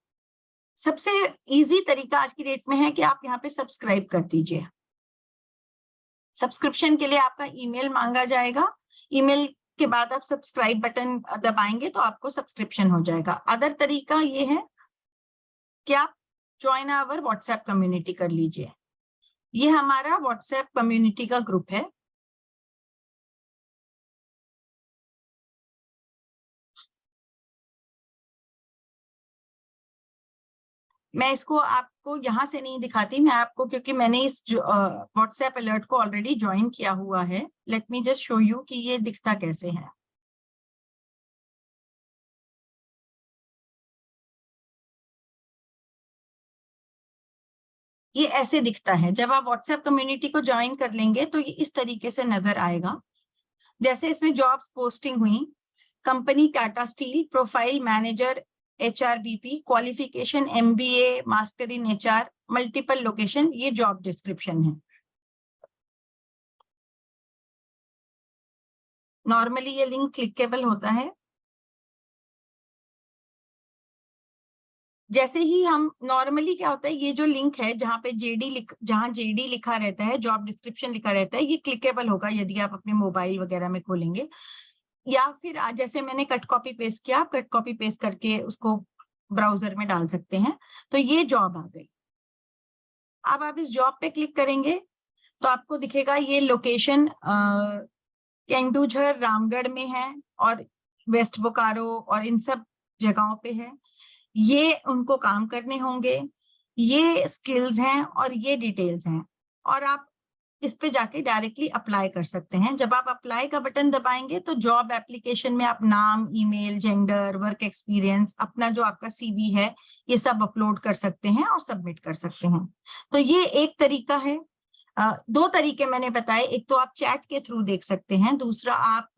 सबसे इजी तरीका आज की डेट में है कि आप यहाँ पे सब्सक्राइब कर दीजिए। सब्सक्रिप्शन के लिए आपका ईमेल मांगा जाएगा, ईमेल के बाद आप सब्सक्राइब बटन दबाएंगे तो आपको सब्सक्रिप्शन हो जाएगा। अदर तरीका ये है कि आप ज्वाइन आवर व्हाट्सएप कम्युनिटी कर लीजिए। ये हमारा व्हाट्सएप कम्युनिटी का ग्रुप है। मैं इसको आपको यहाँ से नहीं दिखाती, मैं आपको, क्योंकि मैंने इस व्हाट्सएप अलर्ट को ऑलरेडी ज्वाइन किया हुआ है। Let me just show you कि ये दिखता कैसे है। ये ऐसे दिखता है। जब आप व्हाट्सएप कम्युनिटी को ज्वाइन कर लेंगे तो ये इस तरीके से नजर आएगा। जैसे इसमें जॉब्स पोस्टिंग हुई, company Tata steel, profile manager HRBP, qualification MBA, master in HR, multiple location, ये जॉब डिस्क्रिप्शन है। नॉर्मली ये लिंक क्लिकेबल होता है। जैसे ही हम नॉर्मली क्या होता है, ये जो लिंक है जहाँ पे जहाँ JD लिखा रहता है, जॉब डिस्क्रिप्शन लिखा रहता है, ये क्लिकेबल होगा यदि आप अपने मोबाइल वगैरह में खोलेंगे, या फिर जैसे मैंने कट कॉपी पेस्ट किया, आप कट कॉपी पेस्ट करके उसको ब्राउजर में डाल सकते हैं। तो ये जॉब आ गई। अब आप इस जॉब पे क्लिक करेंगे तो आपको दिखेगा ये लोकेशन केंदुझर, रामगढ़ में है और वेस्ट बोकारो और इन सब जगहों पे है। ये उनको काम करने होंगे, ये स्किल्स हैं और ये डिटेल्स हैं, और आप इस पे जाके डायरेक्टली अप्लाई कर सकते हैं। जब आप अप्लाई का बटन दबाएंगे तो जॉब एप्लीकेशन में आप नाम, ईमेल, जेंडर, वर्क एक्सपीरियंस, अपना जो आपका CV है, ये सब अपलोड कर सकते हैं और सबमिट कर सकते हैं। तो ये एक तरीका है। दो तरीके मैंने बताए, एक तो आप चैट के थ्रू देख सकते हैं, दूसरा आप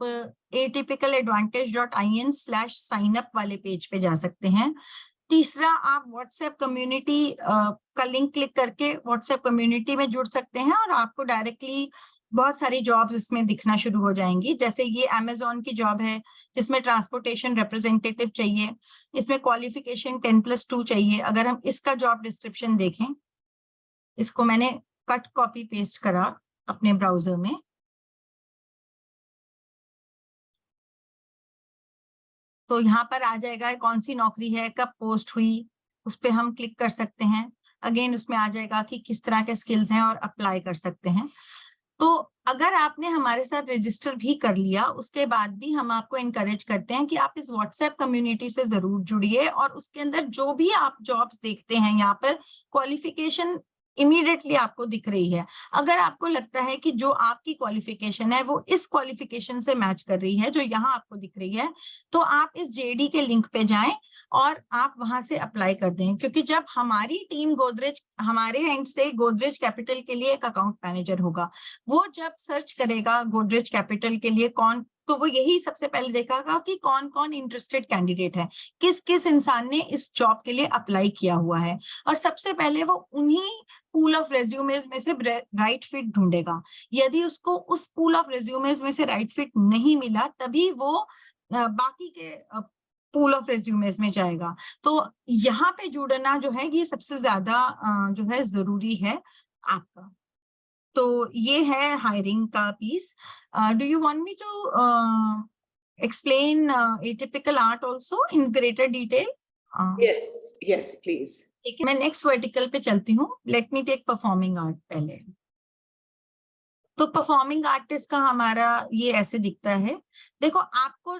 atypicaladvantage.in/signup वाले पेज पे जा सकते हैं, तीसरा आप व्हाट्सएप कम्युनिटी का लिंक क्लिक करके व्हाट्सएप कम्युनिटी में जुड़ सकते हैं और आपको डायरेक्टली बहुत सारी जॉब्स इसमें दिखना शुरू हो जाएंगी। जैसे ये अमेजोन की जॉब है जिसमें ट्रांसपोर्टेशन रिप्रेजेंटेटिव चाहिए, इसमें क्वालिफिकेशन 10+2 चाहिए। अगर हम इसका जॉब डिस्क्रिप्शन देखें, इसको मैंने कट कॉपी पेस्ट करा अपने ब्राउजर में, तो यहाँ पर आ जाएगा कौन सी नौकरी है, कब पोस्ट हुई, उस पर हम क्लिक कर सकते हैं। अगेन उसमें आ जाएगा कि किस तरह के स्किल्स हैं और अप्लाई कर सकते हैं। तो अगर आपने हमारे साथ रजिस्टर भी कर लिया, उसके बाद भी हम आपको इनकरेज करते हैं कि आप इस व्हाट्सएप कम्युनिटी से जरूर जुड़िए, और उसके अंदर जो भी आप जॉब्स देखते हैं यहाँ पर क्वालिफिकेशन इमीडिएटली आपको दिख रही है। अगर आपको लगता है कि जो आपकी क्वालिफिकेशन है वो इस क्वालिफिकेशन से मैच कर रही है जो यहाँ आपको दिख रही है, तो आप इस JD के लिंक पे जाएं और आप वहां से अप्लाई कर दें। क्योंकि जब हमारी टीम गोदरेज, हमारे एंड से गोदरेज कैपिटल के लिए एक अकाउंट मैनेजर होगा, वो जब सर्च करेगा गोदरेज कैपिटल के लिए कौन, तो वो यही सबसे पहले देखेगा कि कौन कौन इंटरेस्टेड कैंडिडेट है, किस किस इंसान ने इस जॉब के लिए अप्लाई किया हुआ है, और सबसे पहले वो उन्हीं पूल ऑफ रेज्यूमेज में से राइट फिट ढूंढेगा। यदि उसको उस पूल ऑफ रेज्यूमेज में से राइट फिट नहीं मिला, तभी वो बाकी के पूल ऑफ रेज्यूमेज में जाएगा। तो यहाँ पे जुड़ना जो है ये सबसे ज्यादा जो है जरूरी है आपका। तो ये है हायरिंग का piece. Do you want me to explain atypical art also in greater detail?
Yes, please.
ठीक है, मैं नेक्स्ट वर्टिकल पे चलती हूँ। Let me take performing art पहले। तो परफॉर्मिंग आर्टिस्ट का हमारा ये ऐसे दिखता है। देखो, आपको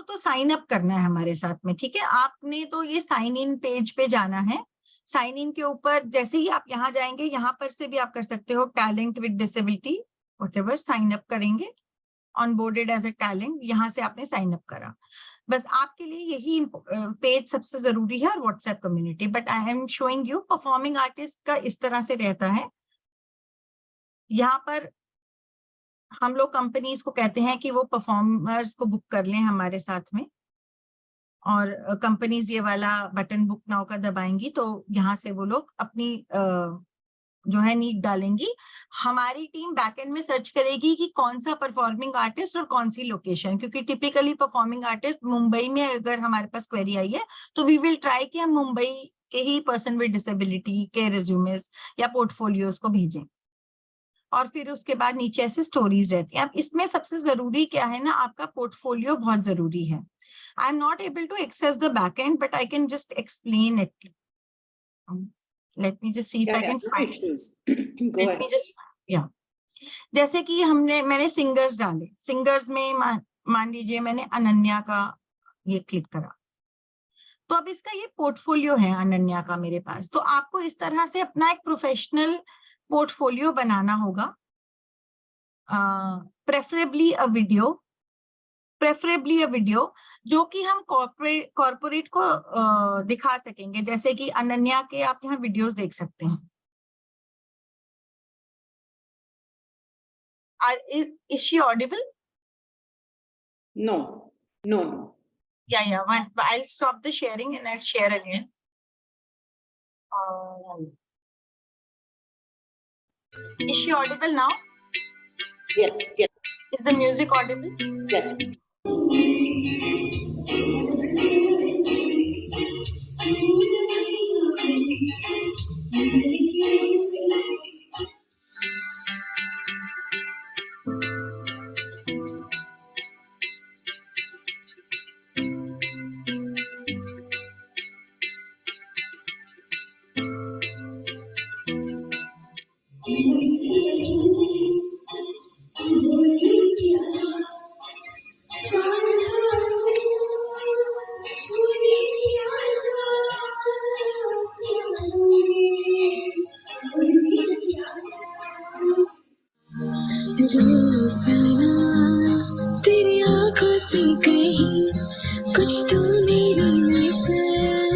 तो साइन अप करना है हमारे साथ में, ठीक है। आपने तो ये साइन इन पेज पे जाना है। साइन इन के ऊपर जैसे ही आप यहाँ जाएंगे, यहाँ पर से भी आप कर सकते हो talent with disability, whatever, sign up करेंगे, ऑनबोर्डेड एज ए टैलेंट, यहाँ से आपने साइन अप करा। बस आपके लिए यही पेज सबसे जरूरी है, और WhatsApp community. But I am showing you performing artist का इस तरह से रहता है। यहाँ पर हम लोग कंपनीज को कहते हैं कि वो परफॉर्मर्स को बुक कर लें हमारे साथ में, और कंपनीज ये वाला बटन बुक नाउ का दबाएंगी तो यहाँ से वो लोग अपनी जो है नीड डालेंगी, हमारी टीम बैकएंड में सर्च करेगी कि कौन सा परफॉर्मिंग आर्टिस्ट और कौन सी लोकेशन, क्योंकि टिपिकली परफॉर्मिंग आर्टिस्ट मुंबई में अगर हमारे पास क्वेरी आई है तो वी विल ट्राई कि हम मुंबई के ही पर्सन विद डिसेबिलिटी के रिज्यूमेस या पोर्टफोलियोज को भेजें, और फिर उसके बाद नीचे ऐसे स्टोरीज रहती हैं। अब इसमें सबसे जरूरी क्या है ना, आपका पोर्टफोलियो बहुत जरूरी है। I am not able to access the backend but I can just explain it. Let me just see if I can
no
find.
issues. Go
Let
ahead.
me just, yeah. जैसे कि मैंने singers डाले, singers में मान लीजिए मैंने अनन्या का ये क्लिक करा, तो अब इसका ये पोर्टफोलियो है अनन्या का मेरे पास। तो आपको इस तरह से अपना एक प्रोफेशनल पोर्टफोलियो बनाना होगा, प्रेफरेबली अ वीडियो जो कि हम कॉर्पोरेट को दिखा सकेंगे। जैसे कि अनन्या के आप यहाँ वीडियोस देख सकते हैं। Is she audible?
No.
Yeah. I'll stop the sharing and I'll share again. Is she audible now?
Yes.
Is the music audible?
Yes.
तेरी आंखों से कहीं कुछ तो मेरी नजर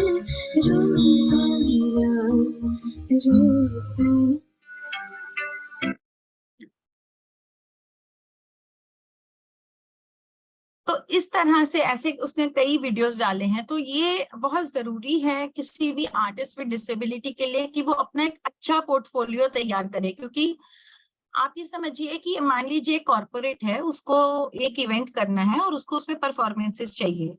रोजाना।
तो इस तरह से ऐसे उसने कई वीडियोस डाले हैं। तो ये बहुत जरूरी है किसी भी आर्टिस्ट विद डिसेबिलिटी के लिए कि वो अपना एक अच्छा पोर्टफोलियो तैयार करे, क्योंकि आप ये समझिए कि मान लीजिए कॉर्पोरेट है, उसको एक इवेंट करना है और उसको उसमें परफॉर्मेंसेस चाहिए।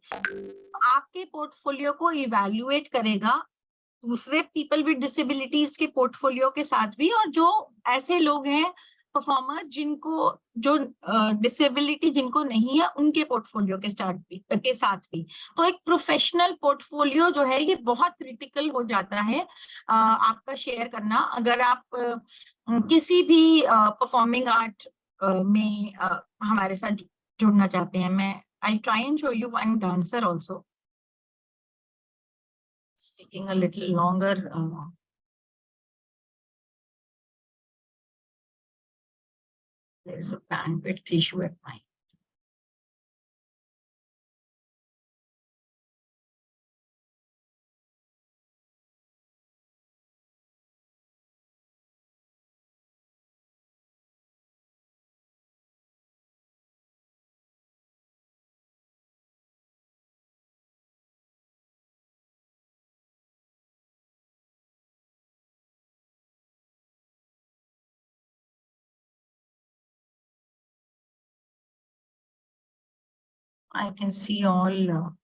आपके पोर्टफोलियो को इवैल्यूएट करेगा दूसरे पीपल विद डिसेबिलिटीज के पोर्टफोलियो के साथ भी, और जो ऐसे लोग हैं परफॉर्मर्स जिनको जो डिसेबिलिटी जिनको नहीं है उनके पोर्टफोलियो के साथ भी। तो एक प्रोफेशनल पोर्टफोलियो जो है ये बहुत क्रिटिकल हो जाता है आपका शेयर करना। अगर आप किसी भी परफॉर्मिंग आर्ट में हमारे साथ जुड़ना चाहते हैं। मैं I try and show you one dancer also. It's taking a little longer. There's a bandwidth issue at my. I can see all.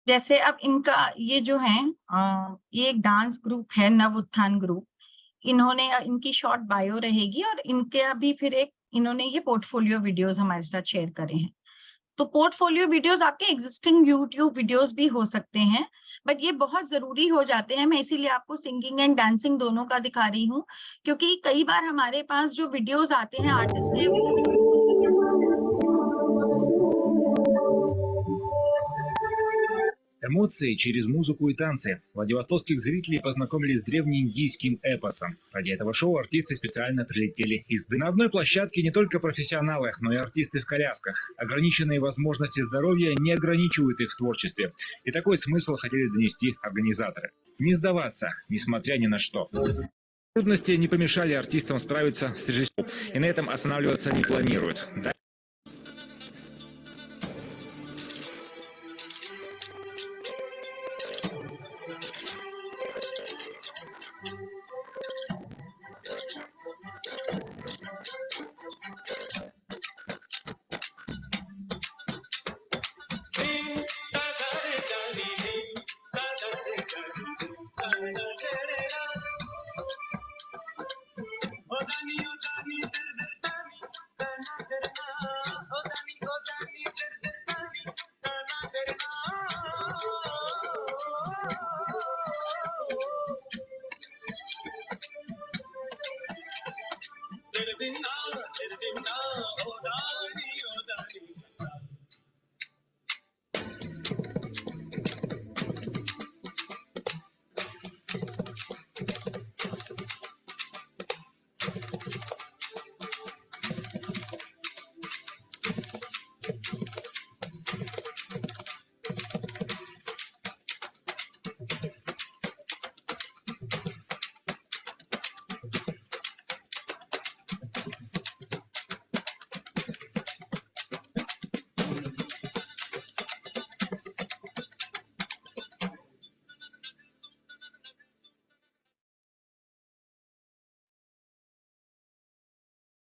जैसे अब इनका ये जो है ये एक डांस ग्रुप है, नव उत्थान ग्रुप। इन्होंने इनकी शॉर्ट बायो रहेगी और इनके अभी फिर एक इन्होंने ये पोर्टफोलियो वीडियोस हमारे साथ शेयर करे हैं। तो पोर्टफोलियो वीडियोस आपके एग्जिस्टिंग यूट्यूब वीडियोस भी हो सकते हैं, बट ये बहुत जरूरी हो जाते हैं। मैं इसीलिए आपको सिंगिंग एंड डांसिंग दोनों का दिखा रही हूँ, क्योंकि कई बार हमारे पास जो वीडियोस आते हैं आर्टिस्ट के
Эмоции через музыку и танцы. Владивостокских зрителей познакомили с древнеиндийским эпосом. Ради этого шоу артисты специально прилетели из Дына. На одной площадке не только профессионалы, но и артисты в колясках. Ограниченные возможности здоровья не ограничивают их в творчестве. И такой смысл хотели донести организаторы. Не сдаваться, несмотря ни на что. Трудности не помешали артистам справиться с режиссером, и на этом останавливаться не планируют.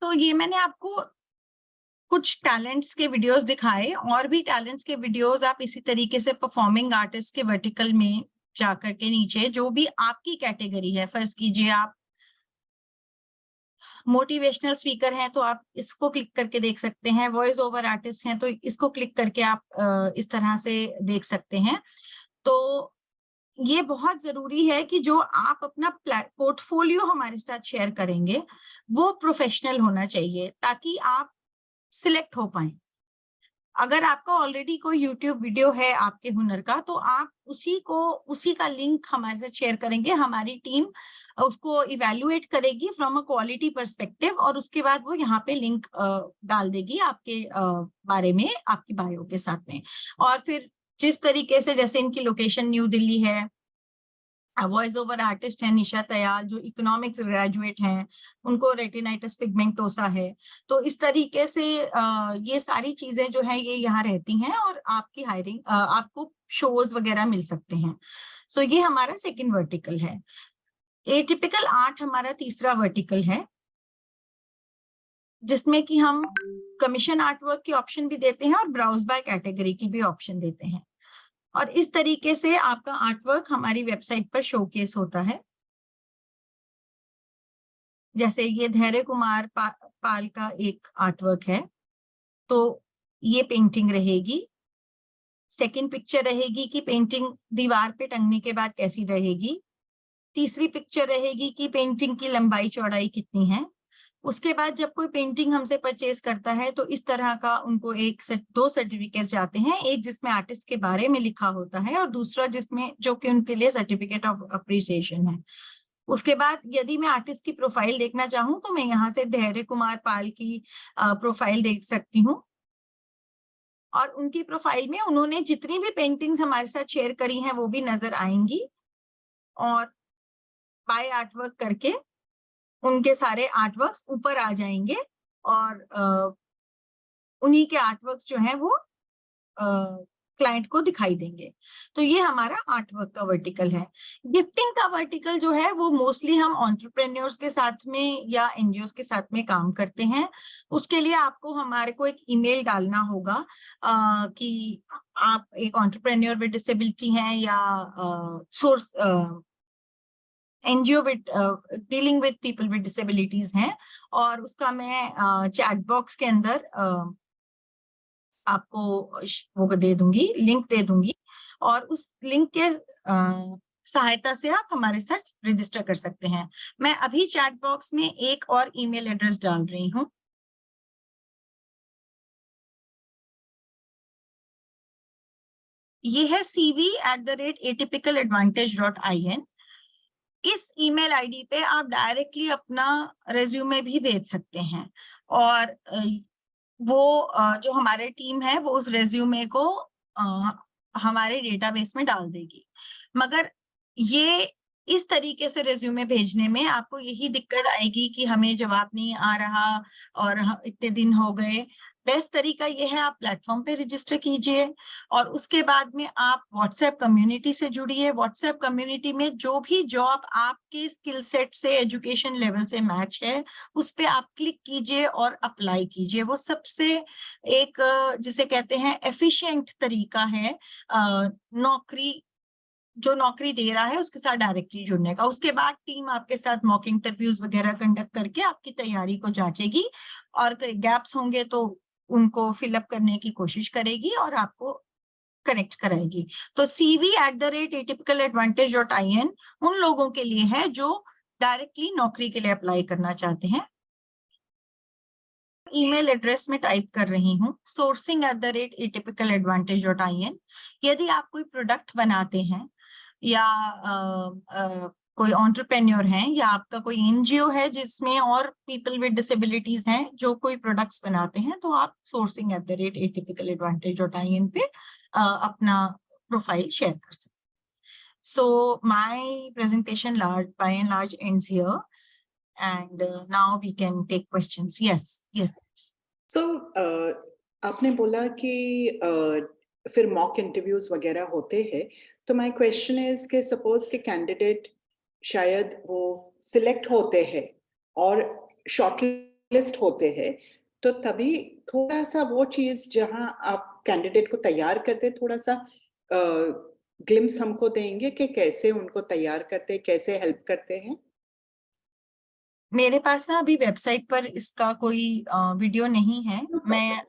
तो ये मैंने आपको कुछ टैलेंट्स के वीडियोस दिखाए, और भी टैलेंट्स के वीडियोस आप इसी तरीके से परफॉर्मिंग आर्टिस्ट के वर्टिकल में जाकर के नीचे जो भी आपकी कैटेगरी है, फर्ज कीजिए आप मोटिवेशनल स्पीकर हैं तो आप इसको क्लिक करके देख सकते हैं, वॉइस ओवर आर्टिस्ट हैं तो इसको क्लिक करके आप इस तरह से देख सकते हैं। तो ये बहुत जरूरी है कि जो आप अपना पोर्टफोलियो हमारे साथ शेयर करेंगे वो प्रोफेशनल होना चाहिए, ताकि आप सिलेक्ट हो पाए। अगर आपका ऑलरेडी कोई यूट्यूब वीडियो है आपके हुनर का, तो आप उसी का लिंक हमारे साथ शेयर करेंगे, हमारी टीम उसको इवैल्यूएट करेगी फ्रॉम अ क्वालिटी पर्सपेक्टिव, और उसके बाद वो यहाँ पे लिंक डाल देगी आपके बारे में, आपकी बायो के साथ में। और फिर जिस तरीके से, जैसे इनकी लोकेशन न्यू दिल्ली है, वॉइस ओवर आर्टिस्ट है निशा तयाल जो इकोनॉमिक्स ग्रेजुएट हैं, उनको रेटिनाइटिस पिगमेंटोसा है। तो इस तरीके से ये सारी चीजें जो है ये यहाँ रहती हैं, और आपकी हायरिंग आपको शोज वगैरह मिल सकते हैं। सो ये हमारा सेकंड वर्टिकल है। एटिपिकल आर्ट हमारा तीसरा वर्टिकल है, जिसमें कि हम कमीशन आर्टवर्क की ऑप्शन भी देते हैं और ब्राउज बाय कैटेगरी की भी ऑप्शन देते हैं। और इस तरीके से आपका आर्टवर्क हमारी वेबसाइट पर शोकेस होता है। जैसे ये धैर्य कुमार पाल का एक आर्टवर्क है, तो ये पेंटिंग रहेगी। सेकंड पिक्चर रहेगी कि पेंटिंग दीवार पे टंगने के बाद कैसी रहेगी। तीसरी पिक्चर रहेगी कि पेंटिंग की लंबाई चौड़ाई कितनी है। उसके बाद जब कोई पेंटिंग हमसे परचेज करता है तो इस तरह का उनको दो सर्टिफिकेट जाते हैं, एक जिसमें आर्टिस्ट के बारे में लिखा होता है और दूसरा जिसमें जो कि उनके लिए सर्टिफिकेट ऑफ अप्रिसिएशन है। उसके बाद यदि मैं आर्टिस्ट की प्रोफाइल देखना चाहूँ तो मैं यहाँ से धैर्य कुमार पाल की प्रोफाइल देख सकती हूँ, और उनकी प्रोफाइल में उन्होंने जितनी भी पेंटिंग्स हमारे साथ शेयर करी हैं वो भी नजर आएंगी, और बाय आर्टवर्क करके उनके सारे आर्टवर्क्स ऊपर आ जाएंगे, और उन्हीं के आर्टवर्क्स जो हैं वो क्लाइंट को दिखाई देंगे। तो ये हमारा आर्टवर्क का वर्टिकल है। गिफ्टिंग का वर्टिकल जो है वो मोस्टली हम एंटरप्रेन्योर्स के साथ में या एनजीओस के साथ में काम करते हैं। उसके लिए आपको हमारे को एक ईमेल डालना होगा कि आप एक एंटरप्रेन्योर विद डिसेबिलिटी हैं या source NGO with dealing with people with disabilities हैं, और उसका मैं चैट बॉक्स के अंदर आपको वो दे दूंगी, लिंक दे दूंगी, और उस लिंक के सहायता से आप हमारे साथ रजिस्टर कर सकते हैं। मैं अभी चैट बॉक्स में एक और ईमेल एड्रेस डाल रही हूँ। ये है cv@atypicaladvantage.in। इस ईमेल आईडी पे आप डायरेक्टली अपना रेज्यूमे भी भेज सकते हैं और जो हमारे टीम है वो उस रेज्यूमे को हमारे डेटाबेस में डाल देगी। मगर ये इस तरीके से रेज्यूमे भेजने में आपको यही दिक्कत आएगी कि हमें जवाब नहीं आ रहा और इतने दिन हो गए। बेस्ट तरीका ये है, आप प्लेटफॉर्म पे रजिस्टर कीजिए और उसके बाद में आप व्हाट्सएप कम्युनिटी से जुड़िए। व्हाट्सएप कम्युनिटी में जो भी जॉब आपके स्किल सेट से, एजुकेशन लेवल से मैच है, उस पे आप क्लिक कीजिए और अप्लाई कीजिए। वो सबसे एक जिसे कहते हैं एफिशिएंट तरीका है जो नौकरी दे रहा है उसके साथ डायरेक्टली जुड़ने का। उसके बाद टीम आपके साथ मॉक इंटरव्यूज वगैरह कंडक्ट करके आपकी तैयारी को जांचेगी और कोई गैप्स होंगे तो उनको फिलअप करने की कोशिश करेगी और आपको कनेक्ट कराएगी। तो cv@atypicaladvantage.in उन लोगों के लिए है जो डायरेक्टली नौकरी के लिए अप्लाई करना चाहते हैं। ईमेल एड्रेस में टाइप कर रही हूँ sourcing@atypicaladvantage.in। यदि आप कोई प्रोडक्ट बनाते हैं या कोई एंटरप्रेन्योर हैं या आपका कोई एनजीओ है जिसमें और पीपल विद डिसेबिलिटीज हैं जो कोई प्रोडक्ट्स बनाते हैं, तो आप sourcing@atypicaladvantage.in पे अपना प्रोफाइल शेयर कर सकते हैं। So my presentation by and large ends here, and now we can take questions. Yes.
So आपने बोला कि फिर मॉक इंटरव्यूज वगैरह होते हैं, तो माय क्वेश्चन इज कि सपोज के कैंडिडेट शायद वो सिलेक्ट होते हैं और शॉर्टलिस्ट होते हैं, तो तभी थोड़ा सा वो चीज जहां आप कैंडिडेट को तैयार करते, थोड़ा सा ग्लिम्स हमको देंगे कि कैसे उनको तैयार करते, कैसे हेल्प करते हैं?
मेरे पास ना अभी वेबसाइट पर इसका कोई वीडियो नहीं है। मैं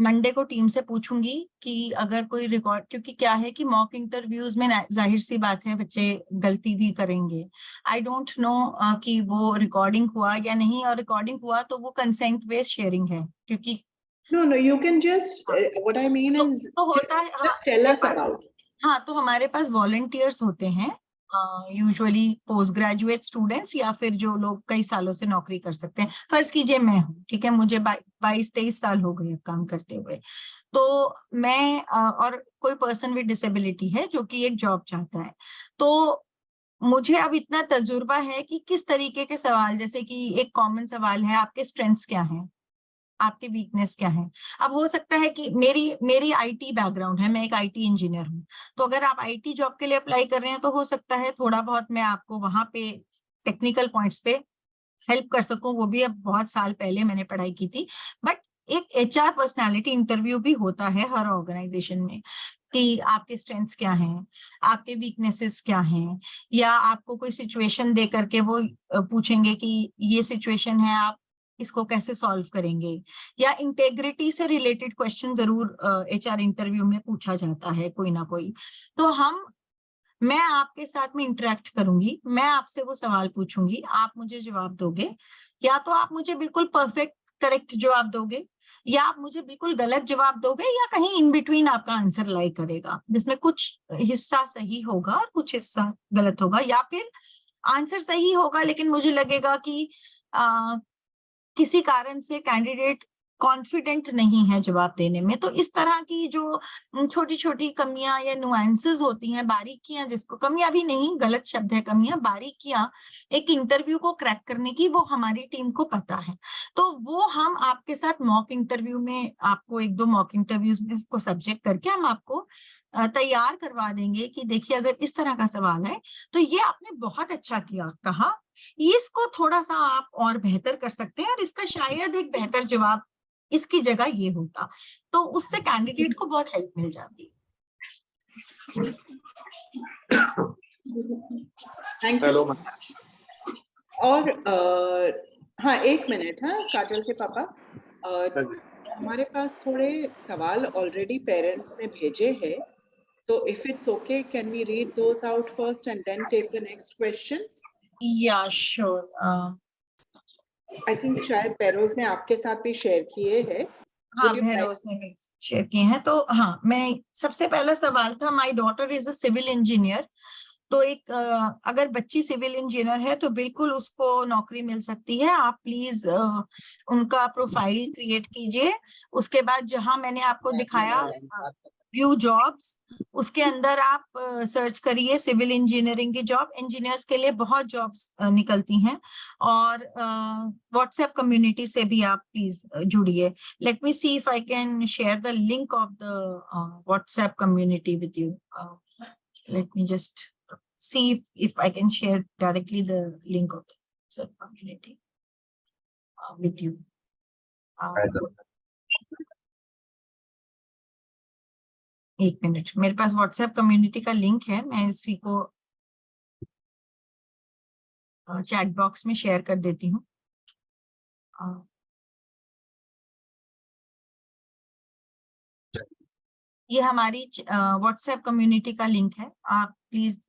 मंडे को टीम से पूछूंगी कि अगर कोई रिकॉर्ड, क्योंकि क्या है कि मॉक इंटरव्यूज में जाहिर सी बात है बच्चे गलती भी करेंगे। आई डोंट नो कि वो रिकॉर्डिंग हुआ या नहीं, और रिकॉर्डिंग हुआ तो वो कंसेंट बेस्ड शेयरिंग है, क्योंकि
No, you can just what I mean is just tell us about.
हाँ, तो हमारे पास वॉलंटियर्स होते हैं, यूजुअली पोस्ट ग्रेजुएट स्टूडेंट्स या फिर जो लोग कई सालों से नौकरी कर सकते हैं। फर्ज कीजिए मैं हूँ, ठीक है, मुझे 22-23 साल हो गए काम करते हुए, तो मैं और कोई पर्सन विद डिसेबिलिटी है जो कि एक जॉब चाहता है, तो मुझे अब इतना तजुर्बा है कि किस तरीके के सवाल, जैसे कि एक कॉमन सवाल है, आपके स्ट्रेंथ्स क्या हैं, आपके वीकनेस क्या है। अब हो सकता है कि मेरी आईटी बैकग्राउंड है, मैं एक आईटी इंजीनियर हूँ, तो अगर आप आईटी जॉब के लिए अप्लाई कर रहे हैं तो हो सकता है थोड़ा बहुत मैं आपको वहां पे टेक्निकल पॉइंट्स पे हेल्प कर सकूं, वो भी अब बहुत साल पहले मैंने पढ़ाई की थी। बट एक एचआर पर्सनालिटी इंटरव्यू भी होता है हर ऑर्गेनाइजेशन में कि आपके स्ट्रेंथ्स क्या हैं, आपके वीकनेसेस क्या हैं, या आपको कोई सिचुएशन दे करके वो पूछेंगे कि ये सिचुएशन है, आप इसको कैसे सॉल्व करेंगे, या इंटेग्रिटी से रिलेटेड क्वेश्चन जरूर एचआर इंटरव्यू में पूछा जाता है कोई ना कोई। तो मैं आपके साथ में इंटरेक्ट करूंगी, मैं आपसे वो सवाल पूछूंगी, आप मुझे जवाब दोगे, या तो आप मुझे बिल्कुल परफेक्ट करेक्ट जवाब दोगे, या आप मुझे बिल्कुल गलत जवाब दोगे, या कहीं इन बिटवीन आपका आंसर लाई करेगा जिसमें कुछ हिस्सा सही होगा और कुछ हिस्सा गलत होगा, या फिर आंसर सही होगा लेकिन मुझे लगेगा कि किसी कारण से कैंडिडेट कॉन्फिडेंट नहीं है जवाब देने में। तो इस तरह की जो छोटी छोटी कमियां या नुआंसेस होती हैं, बारीकियां, जिसको कमियां भी नहीं, गलत शब्द है कमियां, बारीकियां एक इंटरव्यू को क्रैक करने की, वो हमारी टीम को पता है। तो वो हम आपके साथ मॉक इंटरव्यू में, आपको 1-2 मॉक इंटरव्यूज में इसको सब्जेक्ट करके हम आपको तैयार करवा देंगे कि देखिए अगर इस तरह का सवाल है तो ये आपने बहुत अच्छा कहा, इसको थोड़ा सा आप और बेहतर कर सकते हैं और इसका शायद एक बेहतर जवाब इसकी जगह ये होता, तो उससे कैंडिडेट को बहुत हेल्प मिल जाती है।
Thank you. और हाँ, 1 मिनट, हाँ काजल के पापा, हमारे पास थोड़े सवाल ऑलरेडी पेरेंट्स ने भेजे हैं, तो if it's okay can we read those out first and then take the next questions?
या श्योर।
आई थिंक शायद पेरोज ने आपके साथ भी शेयर किए हैं।
हाँ,
Would you like-
बहरोज ने भी शेयर किए हैं। तो हाँ, मैं सबसे पहला सवाल था, my daughter is a civil engineer. तो एक अगर बच्ची सिविल इंजीनियर है तो बिल्कुल उसको नौकरी मिल सकती है। आप प्लीज उनका प्रोफाइल क्रिएट कीजिए। उसके बाद जहां मैंने आपको दिखाया व्यू जॉब्स, उसके अंदर आप सर्च करिए सिविल इंजीनियरिंग की जॉब। इंजीनियर्स के लिए बहुत जॉब्स निकलती हैं। और व्हाट्सएप कम्युनिटी से भी आप प्लीज जुड़िए। Let me see if I can share the link of the WhatsApp community with you. Let me just see if I can share directly the link of the WhatsApp community with you. एक minute, मेरे पास WhatsApp community का link है, मैं इसी को chat box में share कर देती हूँ। ये हमारी WhatsApp कम्युनिटी का लिंक है, आप प्लीज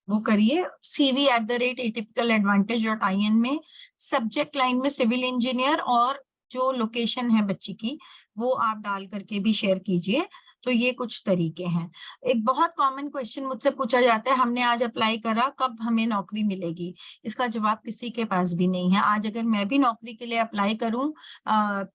वो करिए। cv@atypicaladvantage.in में सब्जेक्ट लाइन में सिविल इंजीनियर और जो लोकेशन है बच्ची की वो आप डाल करके भी शेयर कीजिए। तो ये कुछ तरीके हैं। एक बहुत कॉमन क्वेश्चन मुझसे पूछा जाता है, हमने आज अप्लाई करा, कब हमें नौकरी मिलेगी? इसका जवाब किसी के पास भी नहीं है। आज अगर मैं भी नौकरी के लिए अप्लाई करूं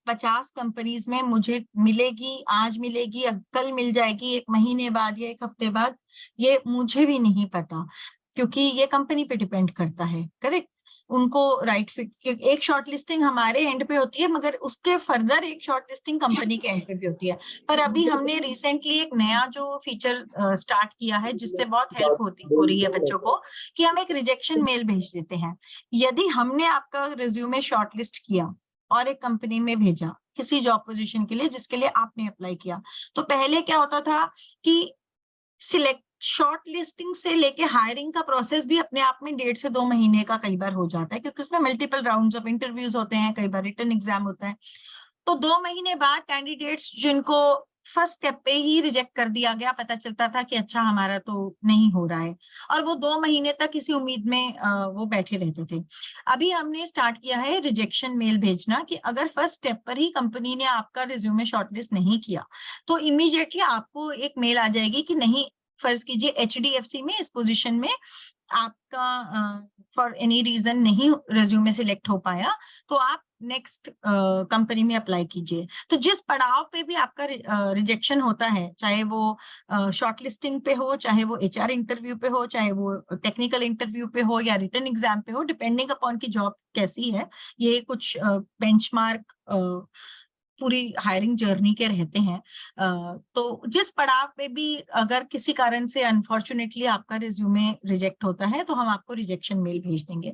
50 कंपनीज में, मुझे मिलेगी, आज मिलेगी, कल मिल जाएगी, एक महीने बाद या एक हफ्ते बाद, ये मुझे भी नहीं पता, क्योंकि ये कंपनी पे डिपेंड करता है। करेक्ट, उनको राइट फिट, एक शॉर्ट लिस्टिंग हमारे एंड पे होती है, मगर उसके फर्दर एक शॉर्ट लिस्टिंग कंपनी के एंड पे भी होती है। पर अभी हमने रिसेंटली एक नया जो फीचर स्टार्ट किया है, जिससे बहुत हेल्प हो रही है बच्चों को, कि हम एक रिजेक्शन मेल भेज देते हैं। यदि हमने आपका रिज्यूमे शॉर्ट लिस्ट किया और एक कंपनी में भेजा किसी जॉब पोजीशन के लिए जिसके लिए आपने अप्लाई किया, तो पहले क्या होता था कि सिलेक्ट शॉर्ट लिस्टिंग से लेके हायरिंग का प्रोसेस भी अपने आप में 1.5 से 2 महीने का कई बार हो जाता है, क्योंकि उसमें मल्टीपल राउंड्स ऑफ इंटरव्यूज होते हैं, कई बार रिटन एग्जाम होता है। तो 2 महीने बाद कैंडिडेट्स जिनको फर्स्ट स्टेप पे ही रिजेक्ट कर दिया गया, पता चलता था कि अच्छा हमारा तो नहीं हो रहा है, और वो 2 महीने तक इसी उम्मीद में वो बैठे रहते थे। अभी हमने स्टार्ट किया है रिजेक्शन मेल भेजना, कि अगर फर्स्ट स्टेप पर ही कंपनी ने आपका रिज्यूमे शॉर्टलिस्ट नहीं किया तो इमीडिएटली आपको एक मेल आ जाएगी कि नहीं, फर्ज कीजिए HDFC में इस पोजीशन में आपका फॉर एनी रीजन नहीं रिज्यूमे सिलेक्ट हो पाया, तो आप नेक्स्ट कंपनी में अप्लाई कीजिए। तो जिस पड़ाव पे भी आपका रिजेक्शन होता है, चाहे वो शॉर्टलिस्टिंग पे हो, चाहे वो HR इंटरव्यू पे हो, चाहे वो टेक्निकल इंटरव्यू पे हो या रिटन एग्जाम पे हो, डिपेंडिंग अपॉन की जॉब कैसी है, ये कुछ बेंचमार्क पूरी हायरिंग जर्नी के रहते हैं। तो जिस पड़ाव पे भी अगर किसी कारण से अनफॉर्चुनेटली आपका रिज्यूमे रिजेक्ट होता है, तो हम आपको रिजेक्शन मेल भेज देंगे।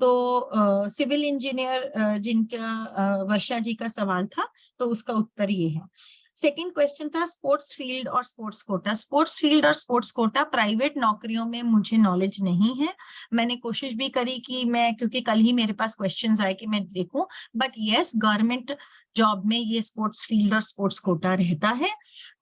तो सिविल इंजीनियर जिनका वर्षा जी का सवाल था, तो उसका उत्तर ये है। सेकंड क्वेश्चन था स्पोर्ट्स फील्ड और स्पोर्ट्स कोटा। स्पोर्ट्स फील्ड और स्पोर्ट्स कोटा प्राइवेट नौकरियों में मुझे नॉलेज नहीं है। मैंने कोशिश भी करी कि मैं, क्योंकि कल ही मेरे पास क्वेश्चंस आए कि मैं देखूं, बट यस, गवर्नमेंट जॉब में ये स्पोर्ट्स फील्ड और स्पोर्ट्स कोटा रहता है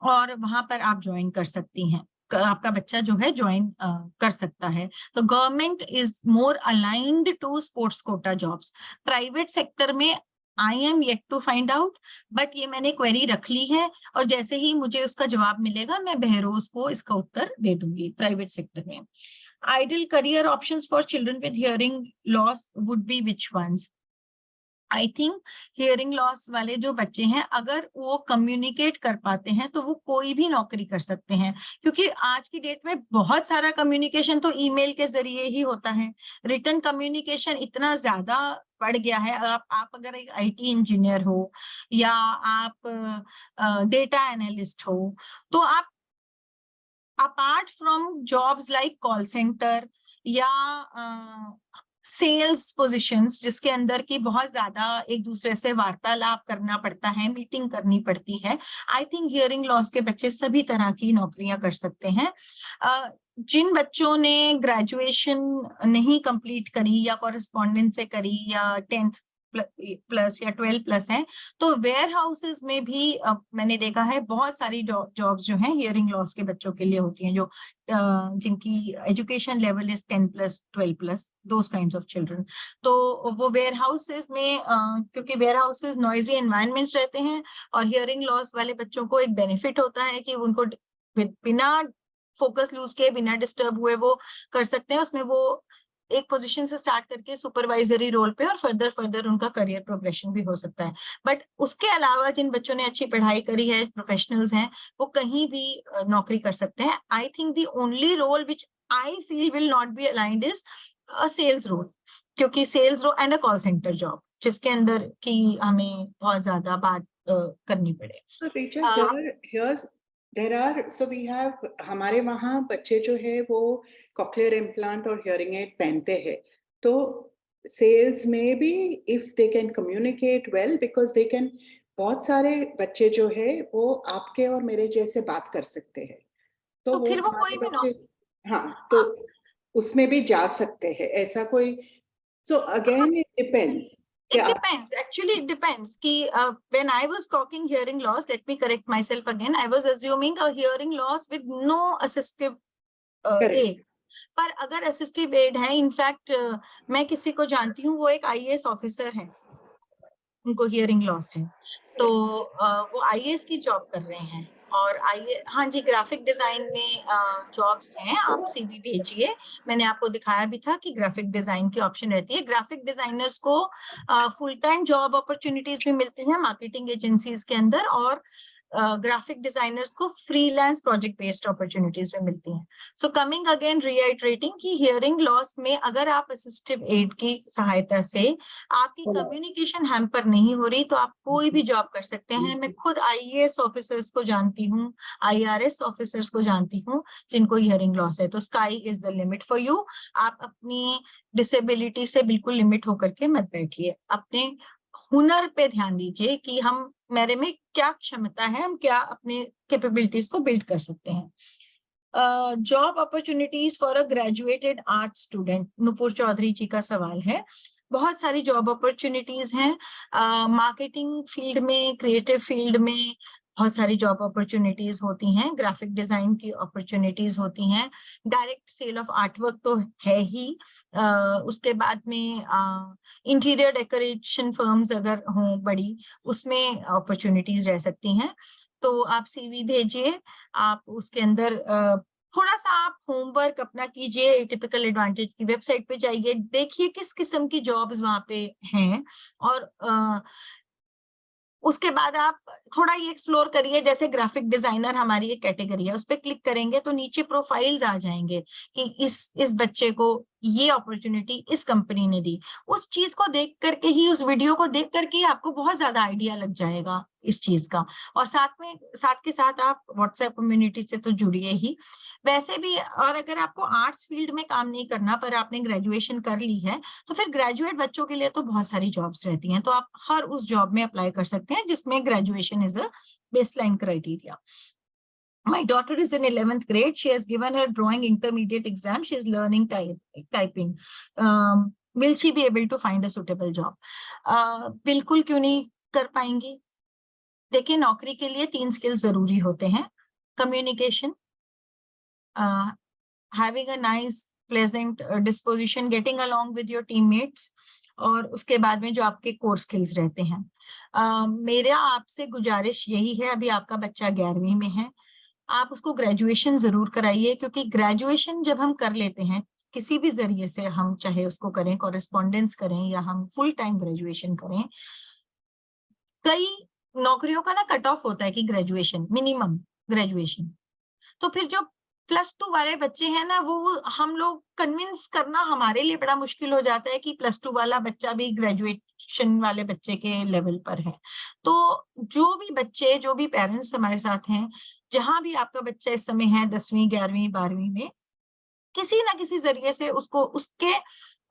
और वहां पर आप ज्वाइन कर सकती हैं, आपका बच्चा जो है ज्वाइन कर सकता है। तो government is more aligned to sports quota jobs. Private sector में I am yet to find out, but ये मैंने क्वेरी रख ली है और जैसे ही मुझे उसका जवाब मिलेगा मैं बहरोज को इसका उत्तर दे दूंगी। प्राइवेट सेक्टर में ideal career options for children with hearing loss would be which ones? I think hearing loss वाले जो बच्चे हैं, अगर वो कम्युनिकेट कर पाते हैं तो वो कोई भी नौकरी कर सकते हैं, क्योंकि आज की डेट में बहुत सारा कम्युनिकेशन तो ईमेल के जरिए ही होता है। रिटन कम्युनिकेशन इतना ज्यादा बढ़ गया है। आप अगर एक IT इंजीनियर हो या आप डेटा एनालिस्ट हो, तो आप apart from jobs like call centre या सेल्स पोजीशंस, जिसके अंदर की बहुत ज्यादा एक दूसरे से वार्तालाप करना पड़ता है, मीटिंग करनी पड़ती है, आई थिंक हियरिंग लॉस के बच्चे सभी तरह की नौकरियां कर सकते हैं। जिन बच्चों ने ग्रेजुएशन नहीं कंप्लीट करी या कॉरेस्पॉन्डेंस से करी या 10th प्लस या 12 प्लस हैं, तो वेयर हाउसेस में भी मैंने देखा है बहुत सारी जॉब्स जो हैं हियरिंग लॉस के बच्चों के लिए होती हैं, जो जिनकी education level is 10 plus 12 plus, those kinds of children. तो वो वेयर हाउसेस में क्योंकि वेयर हाउसेस नॉइजी एनवायरनमेंट्स रहते हैं, और हियरिंग लॉस वाले बच्चों को एक बेनिफिट होता है कि उनको बिना फोकस लूज के, बिना डिस्टर्ब हुए वो कर सकते हैं। उसमें वो एक पोजीशन से स्टार्ट करके सुपरवाइजरी रोल पे और फर्दर उनका करियर प्रोग्रेशन भी हो सकता है। बट उसके अलावा जिन बच्चों ने अच्छी पढ़ाई करी है, प्रोफेशनल्स हैं, वो कहीं भी नौकरी कर सकते हैं। I think the only role which I feel will not be aligned is a sales role, क्योंकि sales role and a call centre job, जिसके अंदर की हमें बहुत ज्यादा बात करनी पड़े।
So Richa, there are, so we have, हमारे वहाँ बच्चे जो है वो cochlear implant और hearing aid पहनते हैं, तो sales में भी if they can communicate well, because they can, बहुत सारे बच्चे जो है वो आपके और मेरे जैसे बात कर सकते हैं, तो वो
फिर वो
हमारे
कोई भी
बच्चे, हाँ, तो उसमें भी जा सकते हैं, ऐसा कोई, so again it depends.
It depends. Actually, it depends. कि when I was talking hearing loss, let me correct myself again. I was assuming a hearing loss with no assistive aid. पर अगर assistive aid है, in fact, मैं किसी को जानती हूँ, वो एक IAS ऑफिसर है, उनको हियरिंग लॉस है, तो वो IAS की जॉब कर रहे हैं। और हाँ जी, ग्राफिक डिजाइन में जॉब्स हैं, आप CV भेजिए। मैंने आपको दिखाया भी था कि ग्राफिक डिजाइन की ऑप्शन रहती है। ग्राफिक डिजाइनर्स को फुल टाइम जॉब अपॉर्चुनिटीज भी मिलती हैं मार्केटिंग एजेंसीज के अंदर, और ग्राफिक डिजाइनर्स को फ्रीलांस प्रोजेक्ट बेस्ड अपॉर्चुनिटीज में मिलती हैं। सो कमिंग अगेन रिआइटरेटिंग कि हियरिंग लॉस में अगर आप असिस्टिव एड की सहायता से आपकी कम्युनिकेशन हैम्पर नहीं हो रही, तो आप कोई भी जॉब कर सकते हैं। मैं खुद IAS ऑफिसर्स को जानती हूँ, IRS ऑफिसर्स को जानती हूँ जिनको हियरिंग लॉस है। तो sky is the limit for you. आप अपनी डिसेबिलिटी से बिल्कुल लिमिट होकर के मत बैठिए, अपने हुनर पे ध्यान दीजिए कि हम, मेरे में क्या क्षमता है, हम क्या अपने कैपेबिलिटीज को बिल्ड कर सकते हैं। Job opportunities for a graduated art student, Nupur Chaudhary ji का सवाल है। बहुत सारी जॉब अपॉर्चुनिटीज हैं मार्केटिंग फील्ड में, क्रिएटिव फील्ड में बहुत सारी जॉब अपॉर्चुनिटीज होती हैं, ग्राफिक डिजाइन की अपॉर्चुनिटीज होती हैं, डायरेक्ट सेल ऑफ आर्टवर्क तो है ही, उसके बाद में इंटीरियर डेकोरेशन फर्म्स अगर हों बड़ी, उसमें अपॉर्चुनिटीज रह सकती हैं। तो आप CV भेजिए, आप उसके अंदर थोड़ा सा आप होमवर्क अपना कीजिए, टिपिकल एडवांटेज की वेबसाइट पे जाइए, देखिए किस किस्म की जॉब्स वहां पे हैं, और उसके बाद आप थोड़ा ये एक्सप्लोर करिए। जैसे ग्राफिक डिजाइनर हमारी एक कैटेगरी है, उस पर क्लिक करेंगे तो नीचे प्रोफाइल्स आ जाएंगे कि इस बच्चे को ये अपॉर्चुनिटी इस कंपनी ने दी। उस चीज को देख करके ही, उस वीडियो को देख करके ही आपको बहुत ज्यादा आइडिया लग जाएगा इस चीज का। और साथ के साथ आप व्हाट्सएप कम्युनिटी से तो जुड़िए ही वैसे भी। और अगर आपको आर्ट्स फील्ड में काम नहीं करना, पर आपने ग्रेजुएशन कर ली है, तो फिर ग्रेजुएट बच्चों के लिए तो बहुत सारी जॉब्स रहती हैं, तो आप हर उस जॉब में अप्लाई कर सकते हैं जिसमें graduation is a baseline criteria. My daughter is in 11th grade. She has given her drawing intermediate exam. She is learning typing. Will she be able to find a suitable job? बिल्कुल क्यों नहीं कर पाएंगी। देखिए, नौकरी के लिए 3 skills जरूरी होते हैं: communication, having a nice pleasant disposition, getting along with your teammates, और उसके बाद में जो आपके कोर स्किल्स रहते हैं। मेरा आपसे गुजारिश यही है, अभी आपका बच्चा 11वीं में है, आप उसको ग्रेजुएशन जरूर कराइए, क्योंकि ग्रेजुएशन जब हम कर लेते हैं किसी भी जरिए से, हम चाहे उसको करें कॉरेस्पॉन्डेंस करें या हम फुल टाइम ग्रेजुएशन करें, कई नौकरियों का ना कट ऑफ होता है कि ग्रेजुएशन, मिनिमम ग्रेजुएशन। तो फिर जो +2 वाले बच्चे हैं ना, वो हम लोग कन्विंस करना हमारे लिए बड़ा मुश्किल हो जाता है कि +2 वाला बच्चा भी ग्रेजुएशन वाले बच्चे के लेवल पर है। तो जो भी बच्चे, जो भी पेरेंट्स हमारे साथ हैं, जहां भी आपका बच्चा इस समय है, 10वीं 11वीं 12वीं में, किसी ना किसी जरिए से उसको उसके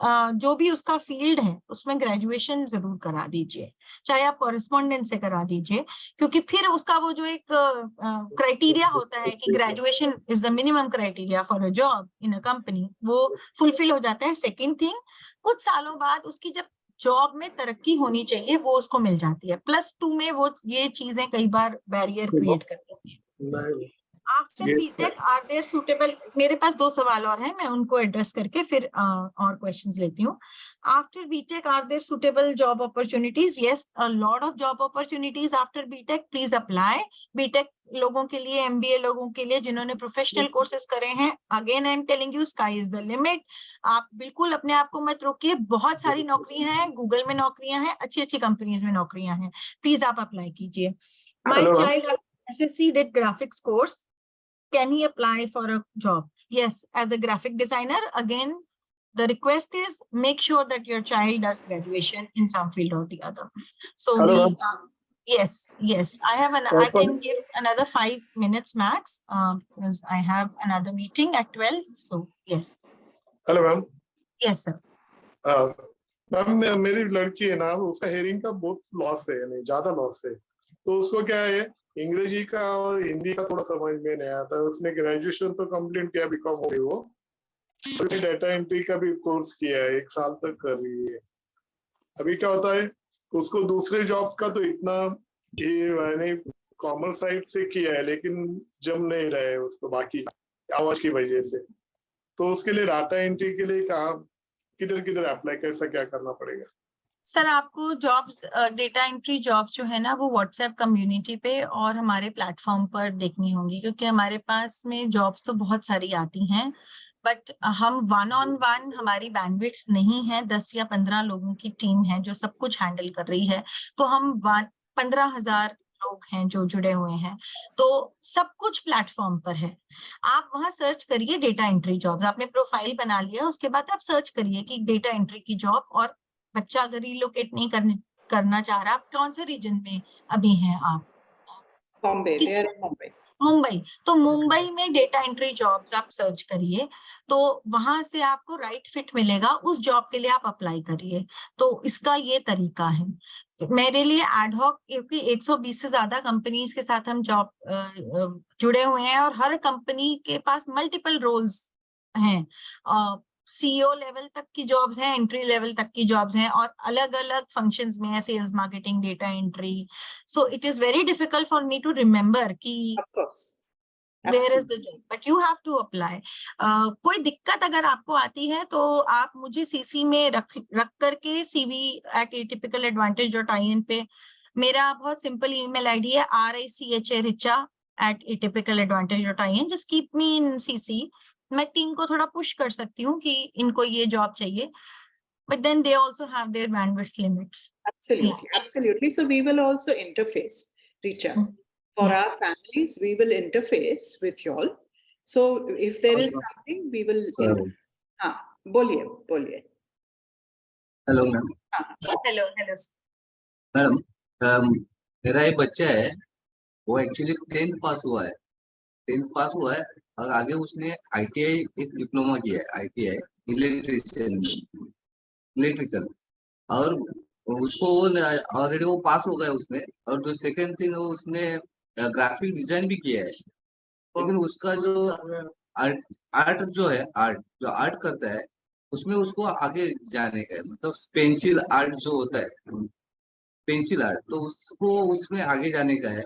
जो भी उसका फील्ड है उसमें ग्रेजुएशन जरूर करा दीजिए, चाहे आप कॉरेस्पॉन्डेंस से करा दीजिए, क्योंकि फिर उसका वो जो एक क्राइटेरिया होता है कि graduation is the minimum criteria for a job in a company, वो फुलफिल हो जाता है। सेकेंड थिंग, कुछ सालों बाद उसकी जब जॉब में तरक्की होनी चाहिए वो उसको मिल जाती है। +2 में वो ये चीजें कई बार बैरियर क्रिएट कर देती हैं। After BTech are there suitable, मेरे पास 2 सवाल और हैं, मैं उनको एड्रेस करके फिर और क्वेश्चंस लेती हूँ। After BTech are there suitable job opportunities? Yes, a lot of job opportunities after BTech, please apply. BTech लोगों के लिए, एमबीए लोगों के लिए जिन्होंने प्रोफेशनल कोर्सेज करे हैं, again I am telling you, sky is the limit. आप बिल्कुल अपने आप को मत रोकिए, बहुत सारी नौकरियां हैं, गूगल में नौकरियां हैं, अच्छी अच्छी कंपनीज में नौकरियां हैं, प्लीज आप अप्लाई कीजिए। My child SSC did graphics course. Can he apply for a job? Yes, as a graphic designer. Again, the request is make sure that your child does graduation in some field or the other. So yes, I have I can give another 5 minutes max because I have another meeting at 12. So yes.
Hello ma'am.
Yes, sir.
Ma'am मेरी लड़की है ना, उसका hearing का बहुत loss है, यानी ज्यादा लॉस है, तो उसको क्या है, अंग्रेजी का और हिंदी का थोड़ा समझ में नहीं आता। उसने ग्रेजुएशन तो कंप्लीट किया, बीकॉम हो गई वो, डाटा एंट्री का भी कोर्स किया है, 1 साल तक कर रही है। अभी क्या होता है, उसको दूसरे जॉब का तो इतना ये मैंने कॉमर्स साइड से किया है, लेकिन जम नहीं रहा है उसको बाकी आवाज की वजह से। तो उसके लिए डाटा एंट्री के लिए कहाँ, किधर किधर अप्लाई, कैसा क्या करना पड़ेगा?
सर आपको जॉब्स, डेटा एंट्री जॉब्स जो है ना, वो व्हाट्सएप कम्युनिटी पे और हमारे प्लेटफॉर्म पर देखनी होंगी, क्योंकि हमारे पास में जॉब्स तो बहुत सारी आती हैं, बट हम 1-on-1 हमारी बैंडविड्थ नहीं है। 10 या 15 लोगों की टीम है जो सब कुछ हैंडल कर रही है, तो हम 15,000 लोग हैं जो जुड़े हुए हैं, तो सब कुछ प्लेटफॉर्म पर है। आप वहां सर्च करिए डेटा एंट्री जॉब्स, आपने प्रोफाइल बना लिया, उसके बाद आप सर्च करिए कि डेटा एंट्री की जॉब। और बच्चा अगर रिलोकेट नहीं करना चाह रहा, आप कौन से रीजन में अभी हैं आप?
Bombay, they are in Mumbai.
Mumbai, तो मुंबई में डेटा एंट्री जॉब्स आप सर्च करिए, तो वहां से आपको राइट फिट मिलेगा, उस जॉब के लिए आप अप्लाई करिए। तो इसका ये तरीका है। मेरे लिए एडहॉक, क्योंकि 120 से ज्यादा कंपनीज के साथ हम जॉब जुड़े हुए हैं, और हर कंपनी के पास मल्टीपल रोल्स हैं। CEO लेवल तक की जॉब्स हैं, एंट्री लेवल तक की जॉब्स हैं, और अलग अलग फंक्शंस में है, sales, marketing, data entry. So it is very difficult for me to remember कि
Of course.
where is the job, but you have to apply. कोई दिक्कत अगर आपको आती है तो आप मुझे CC में रख करके cv@atypicaladvantage.in पे, मेरा बहुत सिंपल ईमेल आईडी है richa@atypicaladvantage.in, just keep me in CC. मैं टीम को थोड़ा पुश कर सकती हूँ कि इनको ये जॉब चाहिए, but then they also have their bandwidth limits.
Absolutely. So we will also interface, Richa. For our families, we will interface with y'all. So if there is something, we will. हाँ, बोलिए.
Hello ma'am.
Hello
madam, मेरा एक बच्चा है, वो actually 10th पास हुआ है। 10th पास हुआ है और आगे उसने ITI एक डिप्लोमा किया है, ITI इलेक्ट्रिकल, और उसको ऑलरेडी वो पास हो गया उसमें। और जो सेकंड थिंग, उसने ग्राफिक डिजाइन भी किया है, लेकिन उसका जो आर्ट जो है, आर्ट करता है, उसमें उसको आगे जाने का है, मतलब पेंसिल आर्ट जो होता है, पेंसिल आर्ट, तो उसको उसमें आगे जाने का है।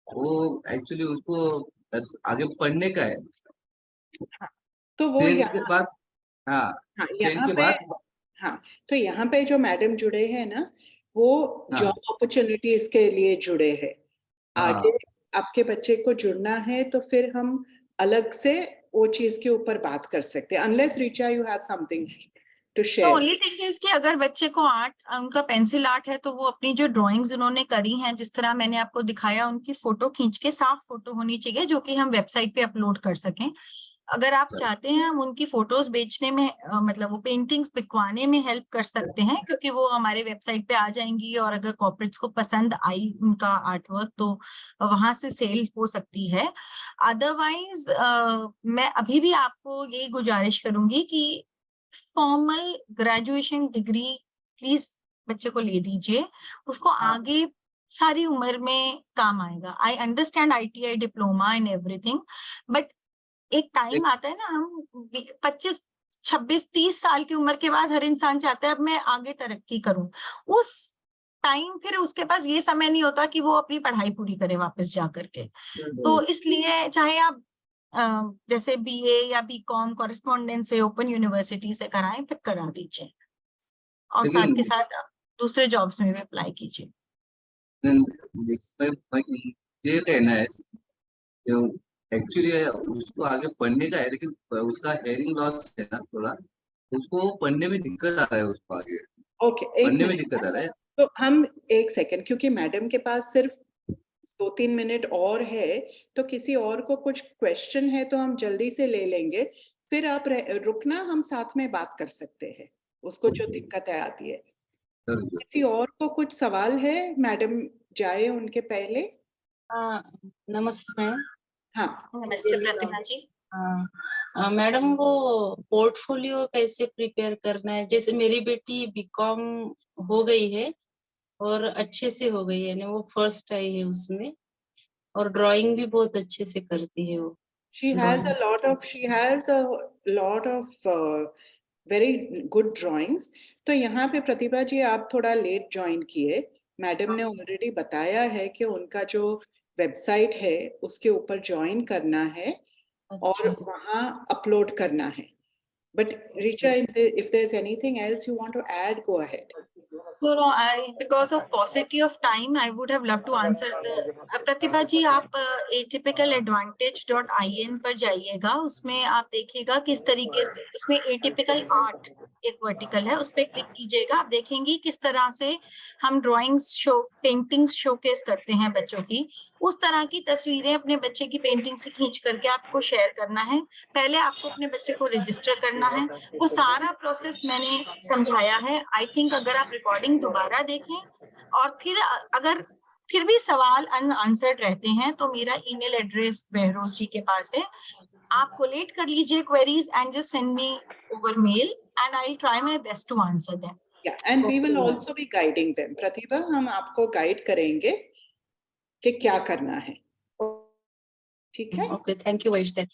वो एक्चुअली उसको आगे पढ़ने का है।
तो वो
10th के बाद, हाँ, 10th के बाद,
हाँ, तो यहाँ पे जो मैडम जुड़े हैं ना, वो जॉब अपॉर्चुनिटीज के लिए जुड़े हैं। आगे आपके बच्चे को जुड़ना है तो फिर हम अलग से वो चीज के ऊपर बात कर सकते हैं। Unless Richa you have something to share.
Only thing is कि अगर बच्चे को आर्ट, उनका पेंसिल आर्ट है, तो वो अपनी जो ड्राइंग्स उन्होंने करी हैं, जिस तरह मैंने आपको दिखाया, उनकी फोटो खींच के, साफ फोटो होनी चाहिए जो कि हम वेबसाइट पे अपलोड कर सकें। अगर आप चाहते हैं हम उनकी फोटोज बेचने में, मतलब वो पेंटिंग्स बिकवाने में हेल्प कर सकते हैं, क्योंकि वो हमारे वेबसाइट पे आ जाएंगी, और अगर कॉर्पोरेट्स को पसंद आई उनका आर्टवर्क तो वहां से सेल हो सकती है। अदरवाइज मैं अभी भी आपको यही गुजारिश करूंगी कि फॉर्मल ग्रेजुएशन डिग्री प्लीज बच्चे को ले दीजिए, उसको आगे सारी उम्र में काम आएगा। I understand ITI diploma and everything, but एक टाइम आता है ना, हम 26-30 साल की उम्र के बाद हर इंसान चाहता है अब मैं आगे तरक्की करूं। उस टाइम फिर उसके पास ये समय नहीं होता कि वो अपनी पढ़ाई पूरी करे वापस जा करके। तो इसलिए चाहे आप जैसे बीए या बीकॉम कॉरेस्पॉन्डेंस से ओपन यूनिवर्सिटी से कराएं, फिर करा दीजिए और साथ के
लेकिन
साथ आप दूसरे जॉब्स में भी अप्लाई कीजिए।
मैं ये कहना है एक्चुअली उसको आगे पढ़ने का है, लेकिन उसका हेयरिंग लॉस है ना थोड़ा, उसको पढ़ने में दिक्कत आ रहा है, उसको आगे
ओके, एक
पढ़ने में
मिनट।
दिक्कत आ रहा है।
तो हम एक सेकंड, क्योंकि मैडम के पास सिर्फ 2-3 मिनट और है, तो किसी और को कुछ क्वेश्चन है तो हम जल्दी से ले लेंगे, फिर आप रुकना, हम साथ में बात कर सकते हैं, उसको जो दिक्कतें आती है। किसी और को कुछ सवाल है? मैडम जाए उनके पहले।
हाँ, नमस्ते मैम।
हाँ,
नमस्ते प्रतिभा जी।
मैडम वो पोर्टफोलियो कैसे प्रिपेयर करना है? जैसे मेरी बेटी बीकॉम हो गई है और अच्छे से हो गई है ना, वो फर्स्ट आई है उसमें, और ड्राइंग भी बहुत अच्छे से करती है वो।
she has a lot of very good drawings. तो यहाँ पे प्रतिभा जी आप थोड़ा लेट ज्वाइन किए, मैडम ने ऑलरेडी बताया है कि उनका जो वेबसाइट है उसके ऊपर ज्वाइन करना है और वहाँ अपलोड करना है। But Richa, if there's anything else you want to add, go ahead.
No, because of paucity of time, I would have loved to answer the प्रतिभा जी, आप atypicaladvantage.in पर जाइएगा, उसमें आप देखिएगा किस तरीके से, उसमें एटिपिकल आर्ट एक वर्टिकल है, उस पर क्लिक कीजिएगा, आप देखेंगे किस तरह से हम ड्राइंग्स पेंटिंग्स शोकेस करते हैं बच्चों की। उस तरह की तस्वीरें अपने बच्चे की पेंटिंग से खींच करके आपको शेयर करना है। पहले आपको अपने बच्चे को रजिस्टर करना है, वो सारा प्रोसेस मैंने समझाया है। आई थिंक अगर आप रिकॉर्डिंग दोबारा देखें और फिर अगर फिर भी सवाल अनआंसर्ड रहते हैं तो मेरा ईमेल एड्रेस बहरोज जी के पास है, आप कोलेट कर लीजिए queries and just send me over mail and I will try my best to answer them.
Yeah, and we will also be guiding them. Pratibha, हम आपको गाइड करेंगे कि क्या करना है, ठीक है?
Okay, thank you Vaishnav.